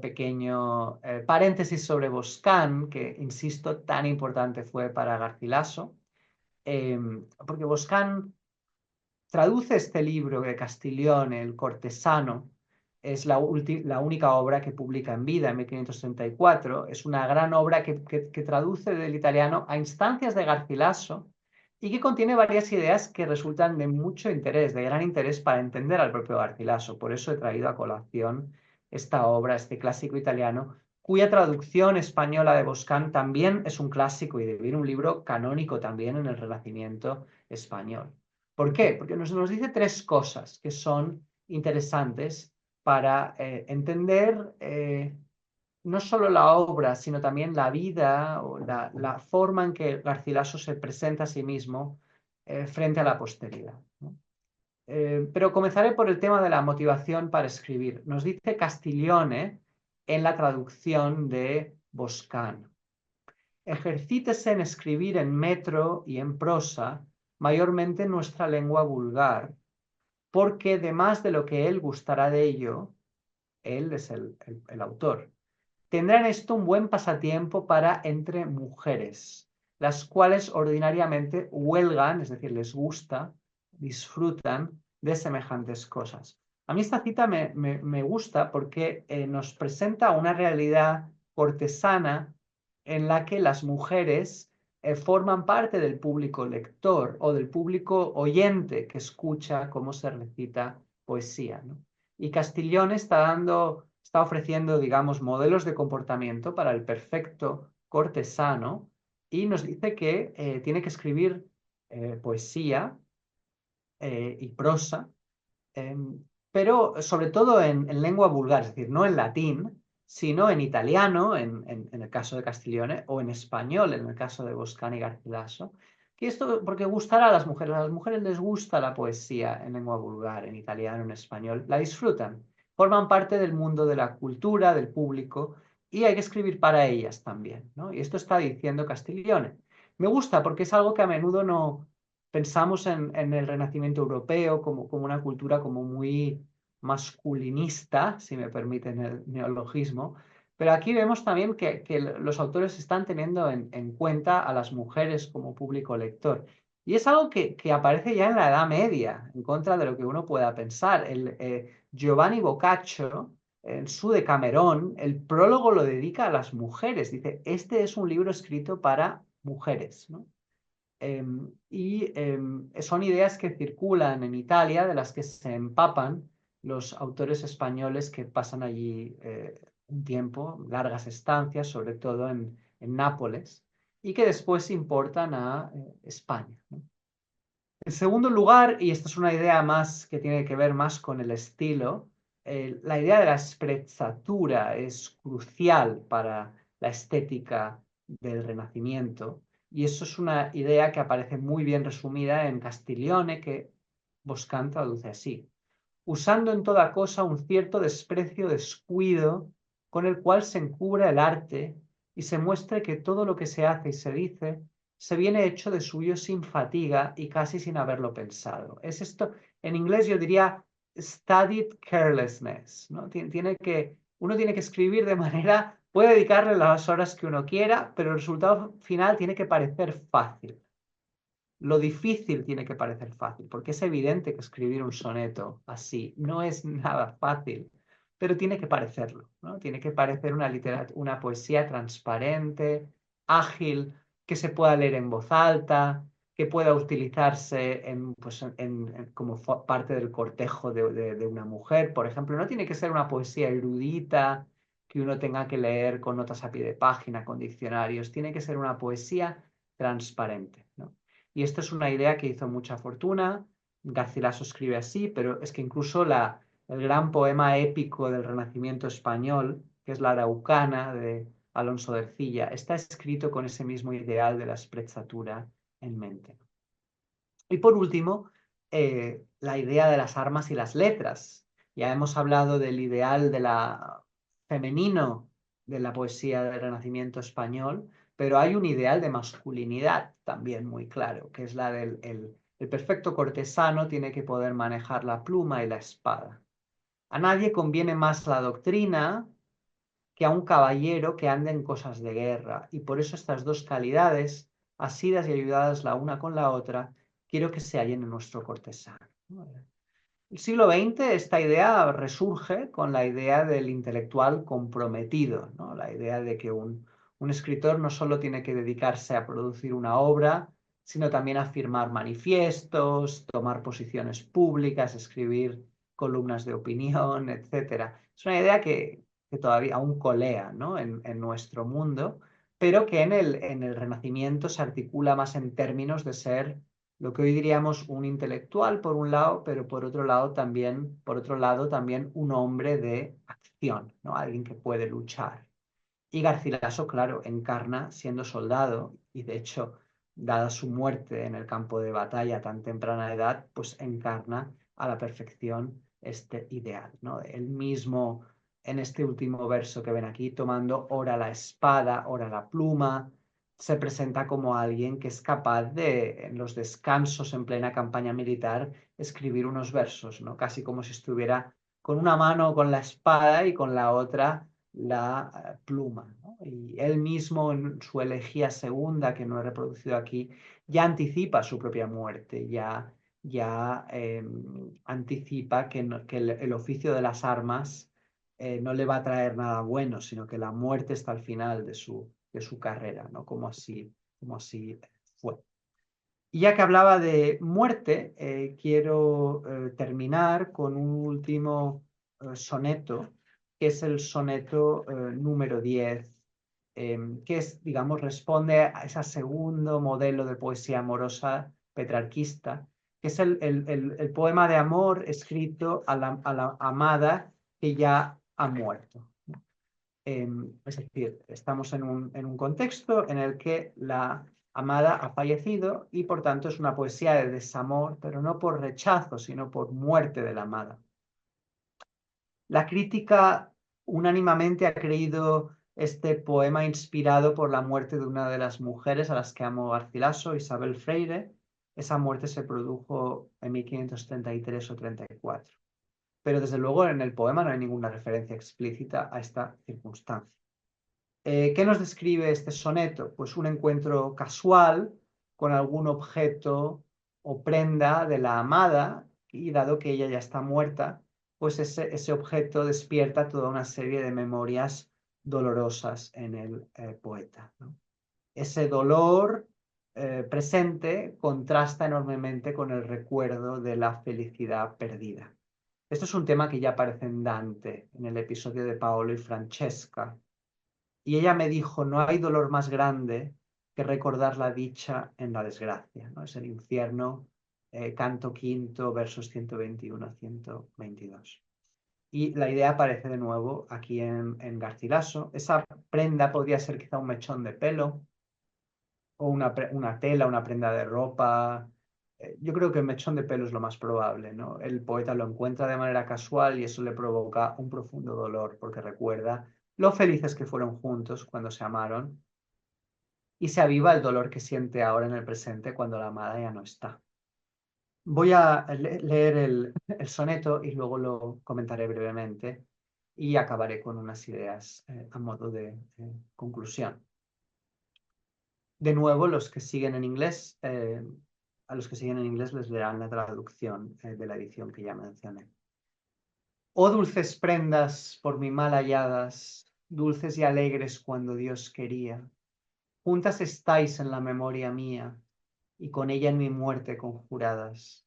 pequeño paréntesis sobre Boscán, que, insisto, tan importante fue para Garcilaso, porque Boscán traduce este libro de Castiglione, El cortesano. Es la única obra que publica en vida, en 1534. Es una gran obra que traduce del italiano a instancias de Garcilaso y que contiene varias ideas que resultan de mucho interés, de gran interés para entender al propio Garcilaso. Por eso he traído a colación esta obra, este clásico italiano, cuya traducción española de Boscán también es un clásico y debiera un libro canónico también en el Renacimiento español. ¿Por qué? Porque nos dice tres cosas que son interesantes para entender no solo la obra, sino también la vida o la forma en que Garcilaso se presenta a sí mismo frente a la posteridad, ¿no? Pero comenzaré por el tema de la motivación para escribir. Nos dice Castiglione en la traducción de Boscán: ejercítese en escribir en metro y en prosa, mayormente en nuestra lengua vulgar, porque de más de lo que él gustará de ello, él es el autor, tendrá en esto un buen pasatiempo para entre mujeres, las cuales ordinariamente huelgan, es decir, les gusta, disfrutan de semejantes cosas. A mí esta cita me gusta porque nos presenta una realidad cortesana en la que las mujeres forman parte del público lector o del público oyente que escucha cómo se recita poesía, ¿no? Y Castiglione está ofreciendo, digamos, modelos de comportamiento para el perfecto cortesano y nos dice que tiene que escribir poesía y prosa, pero sobre todo en lengua vulgar, es decir, no en latín, sino en italiano, en el caso de Castiglione, o en español, en el caso de Boscán y Garcilaso. Que esto, porque gustará a las mujeres les gusta la poesía en lengua vulgar, en italiano, en español, la disfrutan, forman parte del mundo de la cultura, del público, y hay que escribir para ellas también, ¿no? Y esto está diciendo Castiglione. Me gusta porque es algo que a menudo no pensamos en el Renacimiento europeo como una cultura como muy masculinista, si me permiten el neologismo, pero aquí vemos también que los autores están teniendo en cuenta a las mujeres como público lector. Y es algo que aparece ya en la Edad Media, en contra de lo que uno pueda pensar. Giovanni Boccaccio, en su Decamerón, el prólogo lo dedica a las mujeres. Dice, este es un libro escrito para mujeres, ¿no? Son ideas que circulan en Italia, de las que se empapan los autores españoles que pasan allí un tiempo, largas estancias, sobre todo en Nápoles, y que después importan a España, ¿no? En segundo lugar, y esta es una idea más que tiene que ver más con el estilo, la idea de la sprezzatura es crucial para la estética del Renacimiento, y eso es una idea que aparece muy bien resumida en Castiglione, que Boscán traduce así. usando en toda cosa un cierto desprecio, descuido, con el cual se encubra el arte y se muestre que todo lo que se hace y se dice se viene hecho de suyo sin fatiga y casi sin haberlo pensado. Es esto, en inglés yo diría studied carelessness, ¿no? Uno tiene que escribir de manera, puede dedicarle las horas que uno quiera, pero el resultado final tiene que parecer fácil. Lo difícil tiene que parecer fácil, porque es evidente que escribir un soneto así no es nada fácil, pero tiene que parecerlo, ¿no? Tiene que parecer una poesía transparente, ágil, que se pueda leer en voz alta, que pueda utilizarse como parte del cortejo de una mujer, por ejemplo. No tiene que ser una poesía erudita que uno tenga que leer con notas a pie de página, con diccionarios. Tiene que ser una poesía transparente, ¿no? Y esto es una idea que hizo mucha fortuna. Garcilaso escribe así, pero es que incluso el gran poema épico del Renacimiento español, que es la Araucana de Alonso de Ercilla, está escrito con ese mismo ideal de la sprezzatura en mente. Y por último, la idea de las armas y las letras. Ya hemos hablado del ideal femenino de la poesía del Renacimiento español, pero hay un ideal de masculinidad también muy claro, que es la del el perfecto cortesano tiene que poder manejar la pluma y la espada. A nadie conviene más la doctrina que a un caballero que ande en cosas de guerra, y por eso estas dos calidades, asidas y ayudadas la una con la otra, quiero que se hallen en nuestro cortesano. El siglo XX esta idea resurge con la idea del intelectual comprometido, ¿no? La idea de que un escritor no solo tiene que dedicarse a producir una obra, sino también a firmar manifiestos, tomar posiciones públicas, escribir columnas de opinión, etc. Es una idea que todavía aún colea, ¿no? en nuestro mundo, pero que en el Renacimiento se articula más en términos de ser lo que hoy diríamos un intelectual por un lado, pero por otro lado también un hombre de acción, ¿no? Alguien que puede luchar. Y Garcilaso, claro, encarna siendo soldado y de hecho, dada su muerte en el campo de batalla a tan temprana edad, pues encarna a la perfección este ideal, ¿no? Él mismo en este último verso que ven aquí, tomando ora la espada, ora la pluma, se presenta como alguien que es capaz de, en los descansos en plena campaña militar, escribir unos versos, ¿no? Casi como si estuviera con una mano con la espada y con la otra la pluma, ¿no? Y él mismo en su elegía segunda, que no he reproducido aquí, ya anticipa su propia muerte, ya anticipa que el oficio de las armas no le va a traer nada bueno, sino que la muerte está al final de su carrera, ¿no? Como así fue. Y ya que hablaba de muerte, quiero terminar con un último soneto, que es el soneto número 10, que es, digamos, responde a ese segundo modelo de poesía amorosa petrarquista, que es el poema de amor escrito a la amada que ya ha muerto. Es decir, estamos en un contexto en el que la amada ha fallecido y por tanto es una poesía de desamor, pero no por rechazo, sino por muerte de la amada. La crítica unánimamente ha creído este poema inspirado por la muerte de una de las mujeres a las que amó Garcilaso, Isabel Freire. Esa muerte se produjo en 1533 o 34. Pero desde luego en el poema no hay ninguna referencia explícita a esta circunstancia. ¿Qué nos describe este soneto? Pues un encuentro casual con algún objeto o prenda de la amada y dado que ella ya está muerta, pues ese objeto despierta toda una serie de memorias dolorosas en el poeta, ¿no? Ese dolor presente contrasta enormemente con el recuerdo de la felicidad perdida. Esto es un tema que ya aparece en Dante, en el episodio de Paolo y Francesca. Y ella me dijo, no hay dolor más grande que recordar la dicha en la desgracia, ¿no? Es el infierno, canto quinto, versos 121 a 122. Y la idea aparece de nuevo aquí en Garcilaso. Esa prenda podría ser quizá un mechón de pelo, o una tela, una prenda de ropa, Yo creo que el mechón de pelo es lo más probable, ¿no? El poeta lo encuentra de manera casual y eso le provoca un profundo dolor porque recuerda lo felices que fueron juntos cuando se amaron y se aviva el dolor que siente ahora en el presente cuando la amada ya no está. Voy a leer el soneto y luego lo comentaré brevemente y acabaré con unas ideas a modo de conclusión. De nuevo, los que siguen en inglés, a los que siguen en inglés les leerán la traducción de la edición que ya mencioné. Oh dulces prendas por mi mal halladas, dulces y alegres cuando Dios quería, juntas estáis en la memoria mía y con ella en mi muerte conjuradas.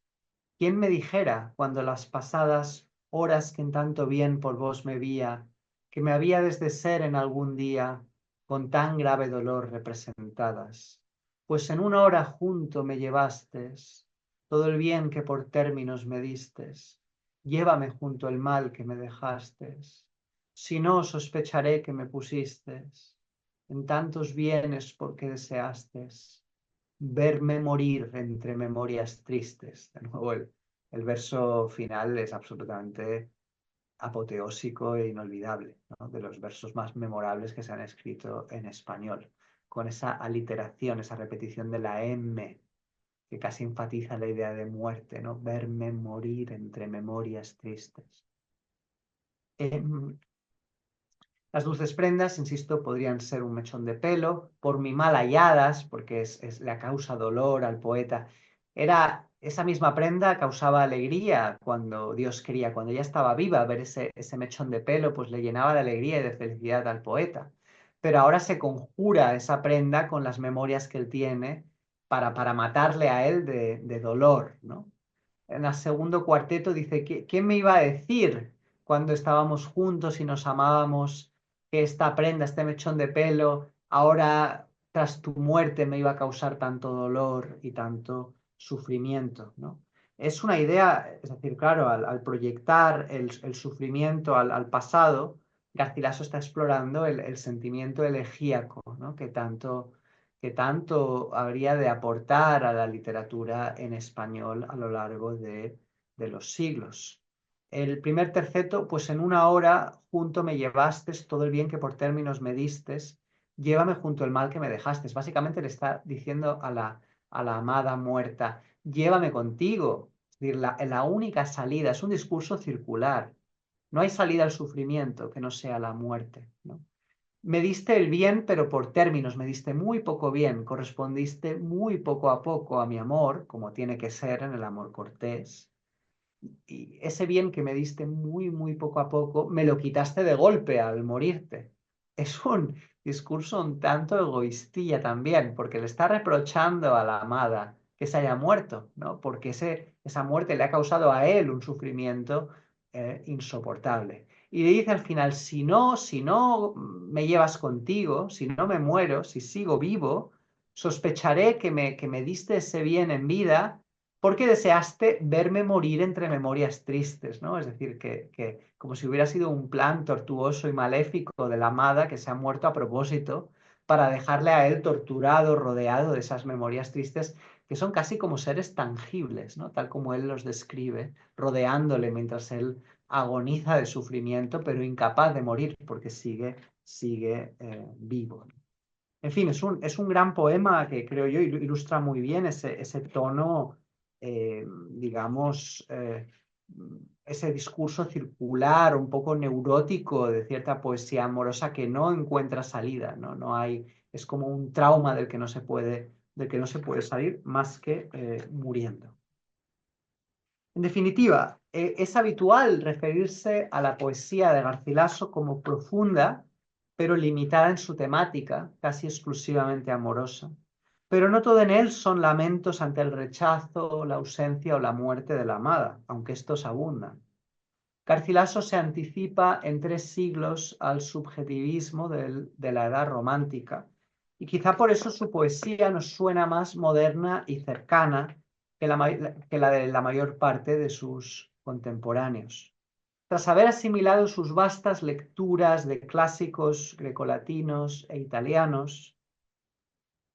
¿Quién me dijera, cuando las pasadas horas que en tanto bien por vos me vía, que me habíades de ser en algún día con tan grave dolor representadas? Pues en una hora junto me llevastes, todo el bien que por términos me distes, llévame junto el mal que me dejastes. Si no, sospecharé que me pusistes en tantos bienes porque deseastes verme morir entre memorias tristes. De nuevo, el verso final es absolutamente apoteósico e inolvidable, ¿no? De los versos más memorables que se han escrito en español, con esa aliteración, esa repetición de la M, que casi enfatiza la idea de muerte, ¿no? Verme morir entre memorias tristes. Las dulces prendas, insisto, podrían ser un mechón de pelo, por mi mal halladas, porque le causa dolor al poeta. Esa misma prenda causaba alegría cuando Dios quería, cuando ella estaba viva, ver ese mechón de pelo, pues le llenaba de alegría y de felicidad al poeta. Pero ahora se conjura esa prenda con las memorias que él tiene para matarle a él de dolor, ¿no? En el segundo cuarteto dice, ¿quién me iba a decir cuando estábamos juntos y nos amábamos que esta prenda, este mechón de pelo, ahora tras tu muerte me iba a causar tanto dolor y tanto sufrimiento, ¿no? Es una idea, es decir, claro, al proyectar el sufrimiento al pasado, Garcilaso está explorando el sentimiento elegíaco, ¿no? que tanto habría de aportar a la literatura en español a lo largo de los siglos. El primer terceto, pues en una hora junto me llevastes todo el bien que por términos me distes, llévame junto el mal que me dejaste. Básicamente le está diciendo a la amada muerta, llévame contigo. Es decir, la única salida, es un discurso circular. No hay salida al sufrimiento que no sea la muerte, ¿no? Me diste el bien, pero por términos, me diste muy poco bien, correspondiste muy poco a poco a mi amor, como tiene que ser en el amor cortés. Y ese bien que me diste muy, muy poco a poco, me lo quitaste de golpe al morirte. Es un discurso un tanto egoístilla también, porque le está reprochando a la amada que se haya muerto, ¿no? Porque esa muerte le ha causado a él un sufrimiento insoportable. Y le dice al final, si no me llevas contigo, si no me muero, si sigo vivo, sospecharé que me diste ese bien en vida porque deseaste verme morir entre memorias tristes, ¿no? Es decir, que como si hubiera sido un plan tortuoso y maléfico de la amada que se ha muerto a propósito para dejarle a él torturado, rodeado de esas memorias tristes que son casi como seres tangibles, ¿no? Tal como él los describe, rodeándole mientras él agoniza de sufrimiento, pero incapaz de morir porque sigue vivo. En fin, es un gran poema que creo yo ilustra muy bien ese tono, digamos, ese discurso circular, un poco neurótico de cierta poesía amorosa que no encuentra salida, ¿no? No hay, es como un trauma del que no se puede salir más que muriendo. En definitiva, es habitual referirse a la poesía de Garcilaso como profunda, pero limitada en su temática, casi exclusivamente amorosa. Pero no todo en él son lamentos ante el rechazo, la ausencia o la muerte de la amada, aunque estos abundan. Garcilaso se anticipa en 3 siglos al subjetivismo de la edad romántica, y quizá por eso su poesía nos suena más moderna y cercana que la de la mayor parte de sus contemporáneos. Tras haber asimilado sus vastas lecturas de clásicos grecolatinos e italianos,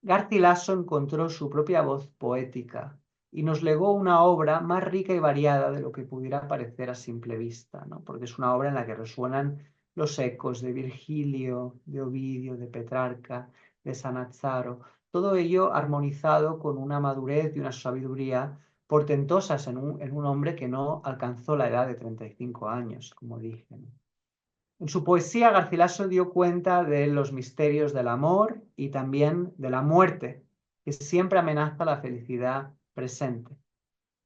Garcilaso encontró su propia voz poética y nos legó una obra más rica y variada de lo que pudiera parecer a simple vista, ¿no? Porque es una obra en la que resuenan los ecos de Virgilio, de Ovidio, de Petrarca, de Sanazzaro, todo ello armonizado con una madurez y una sabiduría portentosas en un hombre que no alcanzó la edad de 35 años, como dije, ¿no? En su poesía, Garcilaso dio cuenta de los misterios del amor y también de la muerte, que siempre amenaza la felicidad presente.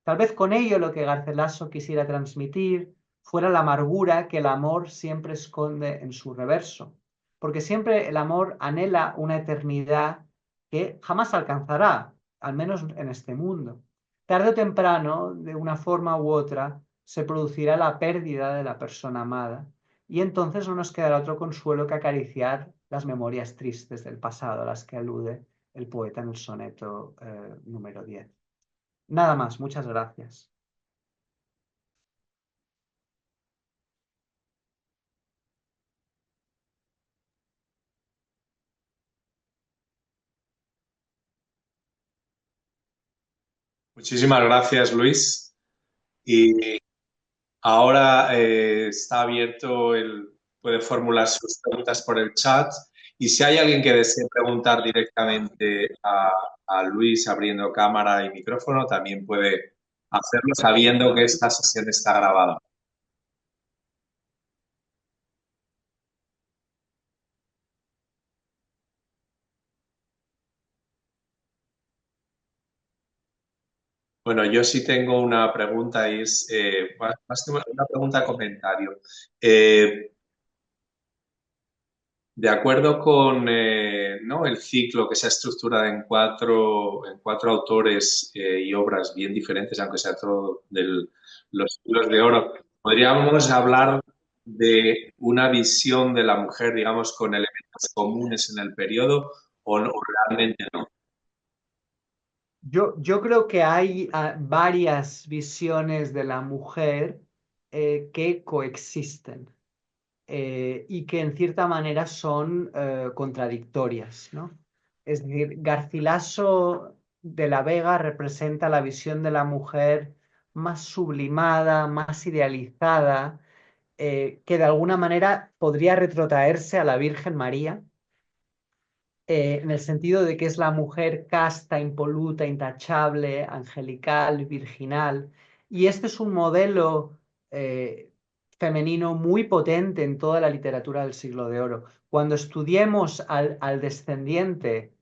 Tal vez con ello lo que Garcilaso quisiera transmitir fuera la amargura que el amor siempre esconde en su reverso, porque siempre el amor anhela una eternidad que jamás alcanzará, al menos en este mundo. Tarde o temprano, de una forma u otra, se producirá la pérdida de la persona amada y entonces no nos quedará otro consuelo que acariciar las memorias tristes del pasado a las que alude el poeta en el soneto número 10. Nada más, muchas gracias. Muchísimas gracias, Luis. Y ahora está abierto puede formular sus preguntas por el chat. Y si hay alguien que desee preguntar directamente a Luis abriendo cámara y micrófono, también puede hacerlo sabiendo que esta sesión está grabada. Bueno, yo sí tengo una pregunta y es más que una pregunta comentario. Eh, De acuerdo con ¿no? el ciclo que se ha estructurado en cuatro autores y obras bien diferentes, aunque sea todo de los siglos de oro, podríamos hablar de una visión de la mujer, digamos, con elementos comunes en el periodo o realmente no. Yo creo que hay varias visiones de la mujer que coexisten y que en cierta manera son contradictorias, ¿no? Es decir, Garcilaso de la Vega representa la visión de la mujer más sublimada, más idealizada, que de alguna manera podría retrotraerse a la Virgen María en el sentido de que es la mujer casta, impoluta, intachable, angelical, virginal. Y este es un modelo femenino muy potente en toda la literatura del Siglo de Oro. Cuando estudiemos al descendiente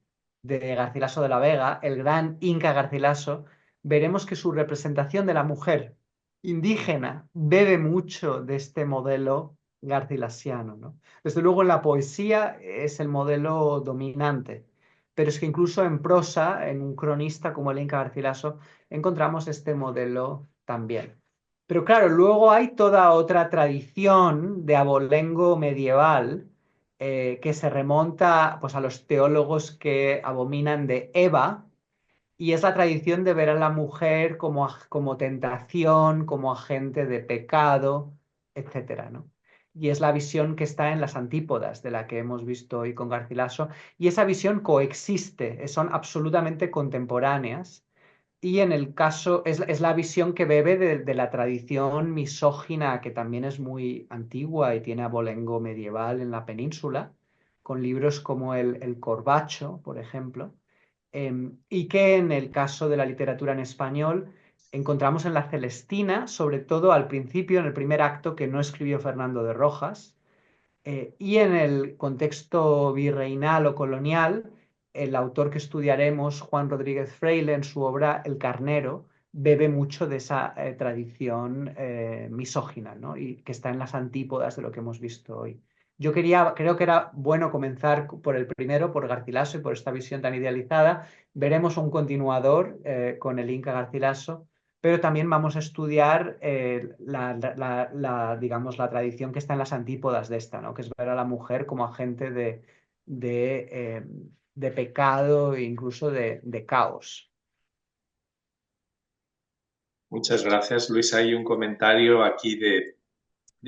de Garcilaso de la Vega, el gran Inca Garcilaso, veremos que su representación de la mujer indígena bebe mucho de este modelo garcilasiano, ¿no? Desde luego en la poesía es el modelo dominante, pero es que incluso en prosa, en un cronista como el Inca Garcilaso, encontramos este modelo también. Pero claro, luego hay toda otra tradición de abolengo medieval que se remonta pues, a los teólogos que abominan de Eva, y es la tradición de ver a la mujer como tentación, como agente de pecado, etcétera, ¿no? Y es la visión que está en las antípodas de la que hemos visto hoy con Garcilaso, y esa visión coexiste, son absolutamente contemporáneas, y en el caso es la visión que bebe de la tradición misógina, que también es muy antigua y tiene abolengo medieval en la península, con libros como el Corbacho, por ejemplo, y que en el caso de la literatura en español encontramos en la Celestina, sobre todo al principio, en el primer acto que no escribió Fernando de Rojas, y en el contexto virreinal o colonial, el autor que estudiaremos, Juan Rodríguez Freile, en su obra El Carnero, bebe mucho de esa tradición misógina, ¿no? Y que está en las antípodas de lo que hemos visto hoy. Creo que era bueno comenzar por el primero, por Garcilaso y por esta visión tan idealizada. Veremos un continuador con el Inca Garcilaso, pero también vamos a estudiar digamos, la tradición que está en las antípodas de esta, ¿no? Que es ver a la mujer como agente de, eh, de pecado e incluso de caos. Muchas gracias, Luis. Hay un comentario aquí de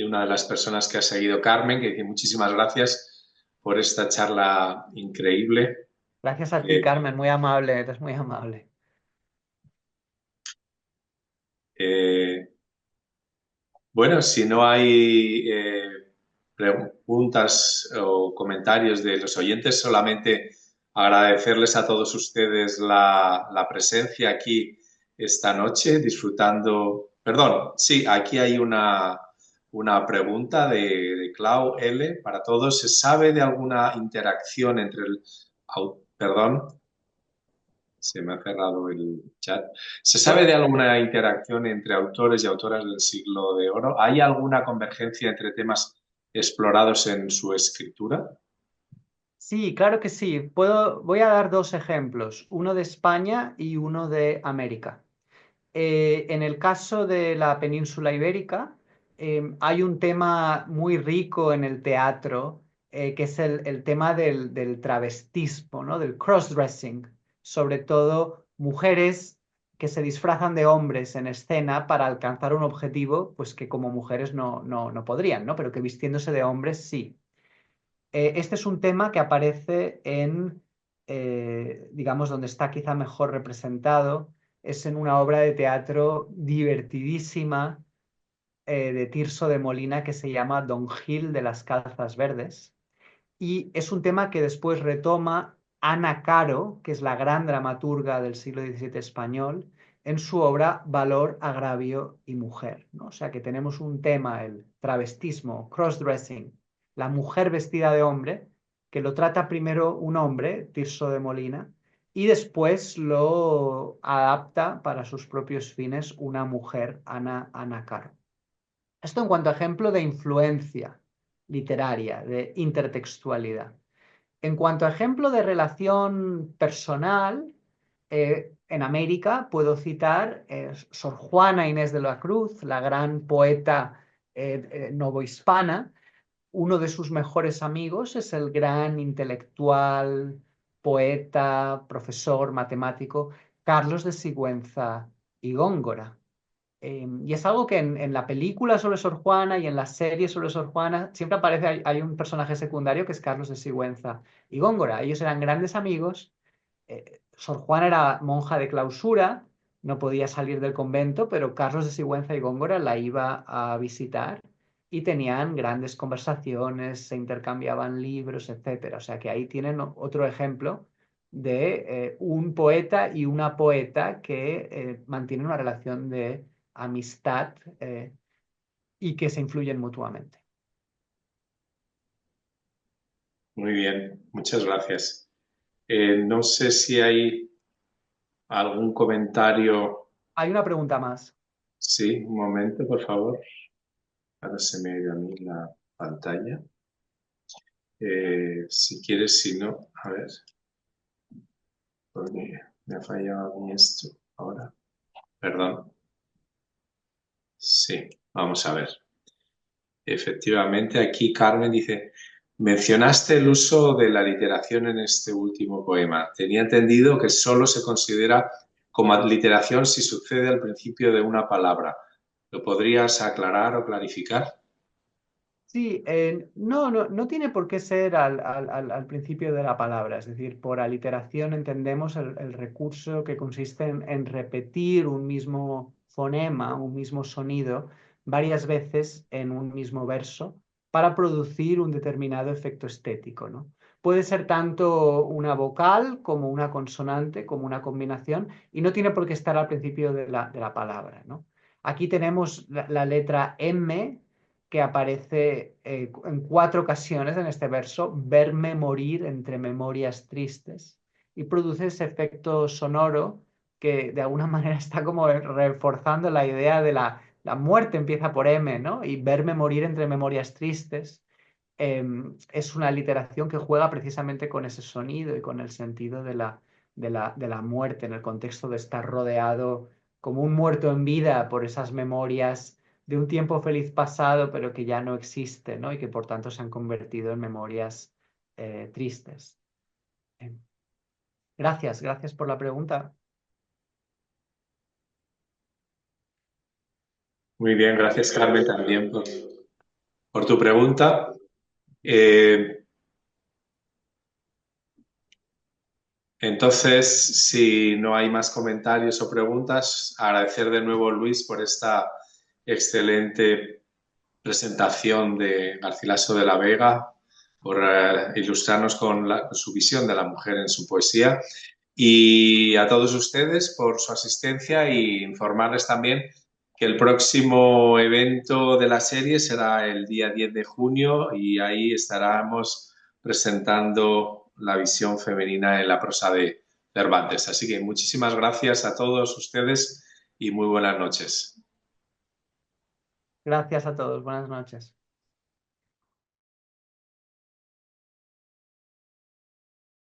una de las personas que ha seguido, Carmen, que dice muchísimas gracias por esta charla increíble. Gracias a ti, Eh, Carmen, muy amable, eres muy amable. Eh, bueno, si no hay preguntas o comentarios de los oyentes, solamente agradecerles a todos ustedes la presencia aquí esta noche, disfrutando. Perdón, sí, aquí hay una pregunta de Clau L. para todos. ¿Se sabe de alguna interacción entre perdón, se me ha cerrado el chat. ¿Se sabe de alguna interacción entre autores y autoras del siglo de oro? ¿Hay alguna convergencia entre temas explorados en su escritura? Sí, claro que sí. Voy a dar dos ejemplos, uno de España y uno de América. En el caso de la península ibérica, hay un tema muy rico en el teatro, que es el tema del travestismo, ¿no? Del crossdressing, sobre todo mujeres que se disfrazan de hombres en escena para alcanzar un objetivo, pues que como mujeres no podrían, ¿no? Pero que vistiéndose de hombres sí. Este es un tema que aparece en, digamos, donde está quizá mejor representado, es en una obra de teatro divertidísima de Tirso de Molina que se llama Don Gil de las Calzas Verdes. Y es un tema que después retoma Ana Caro, que es la gran dramaturga del siglo XVII español, en su obra Valor, Agravio y Mujer, ¿no? O sea que tenemos un tema, el travestismo, crossdressing, la mujer vestida de hombre, que lo trata primero un hombre, Tirso de Molina, y después lo adapta para sus propios fines una mujer, Ana Caro. Esto en cuanto a ejemplo de influencia literaria, de intertextualidad. En cuanto a ejemplo de relación personal, en América puedo citar Sor Juana Inés de la Cruz, la gran poeta novohispana. Uno de sus mejores amigos es el gran intelectual, poeta, profesor, matemático, Carlos de Sigüenza y Góngora. Y es algo que en la película sobre Sor Juana y en la serie sobre Sor Juana siempre aparece, hay un personaje secundario que es Carlos de Sigüenza y Góngora. Ellos eran grandes amigos. Sor Juana era monja de clausura, no podía salir del convento, pero Carlos de Sigüenza y Góngora la iba a visitar y tenían grandes conversaciones, se intercambiaban libros, etcétera. O sea que ahí tienen otro ejemplo de un poeta y una poeta que mantienen una relación de amistad y que se influyen mutuamente. Muy bien, muchas gracias. No sé si hay algún comentario. Hay una pregunta más. Sí, un momento, por favor. Ahora se me ha ido a mí la pantalla. Si quieres, si no, a ver, porque me ha fallado a mí esto ahora. Perdón. Sí, vamos a ver. Efectivamente, aquí Carmen dice, mencionaste el uso de la literación en este último poema. Tenía entendido que solo se considera como literación si sucede al principio de una palabra. ¿Lo podrías aclarar o clarificar? Sí, no tiene por qué ser al principio de la palabra, es decir, por aliteración entendemos el recurso que consiste en repetir un mismo fonema, un mismo sonido, varias veces en un mismo verso para producir un determinado efecto estético, ¿no? Puede ser tanto una vocal como una consonante, como una combinación, y no tiene por qué estar al principio de la palabra, ¿no? Aquí tenemos la letra M que aparece en cuatro ocasiones en este verso, verme morir entre memorias tristes, y produce ese efecto sonoro que de alguna manera está como reforzando la idea de la muerte empieza por M, ¿no? Y verme morir entre memorias tristes es una literación que juega precisamente con ese sonido y con el sentido de la muerte en el contexto de estar rodeado como un muerto en vida por esas memorias de un tiempo feliz pasado, pero que ya no existe, ¿no? Y que por tanto se han convertido en memorias tristes. Eh, gracias por la pregunta. Muy bien, gracias Carmen también por tu pregunta. Eh, Entonces, si no hay más comentarios o preguntas, agradecer de nuevo, Luis, por esta excelente presentación de Garcilaso de la Vega, por ilustrarnos con su visión de la mujer en su poesía. Y a todos ustedes por su asistencia y informarles también que el próximo evento de la serie será el día 10 de junio y ahí estaremos presentando la visión femenina en la prosa de Cervantes. Así que muchísimas gracias a todos ustedes y muy buenas noches. Gracias a todos. Buenas noches.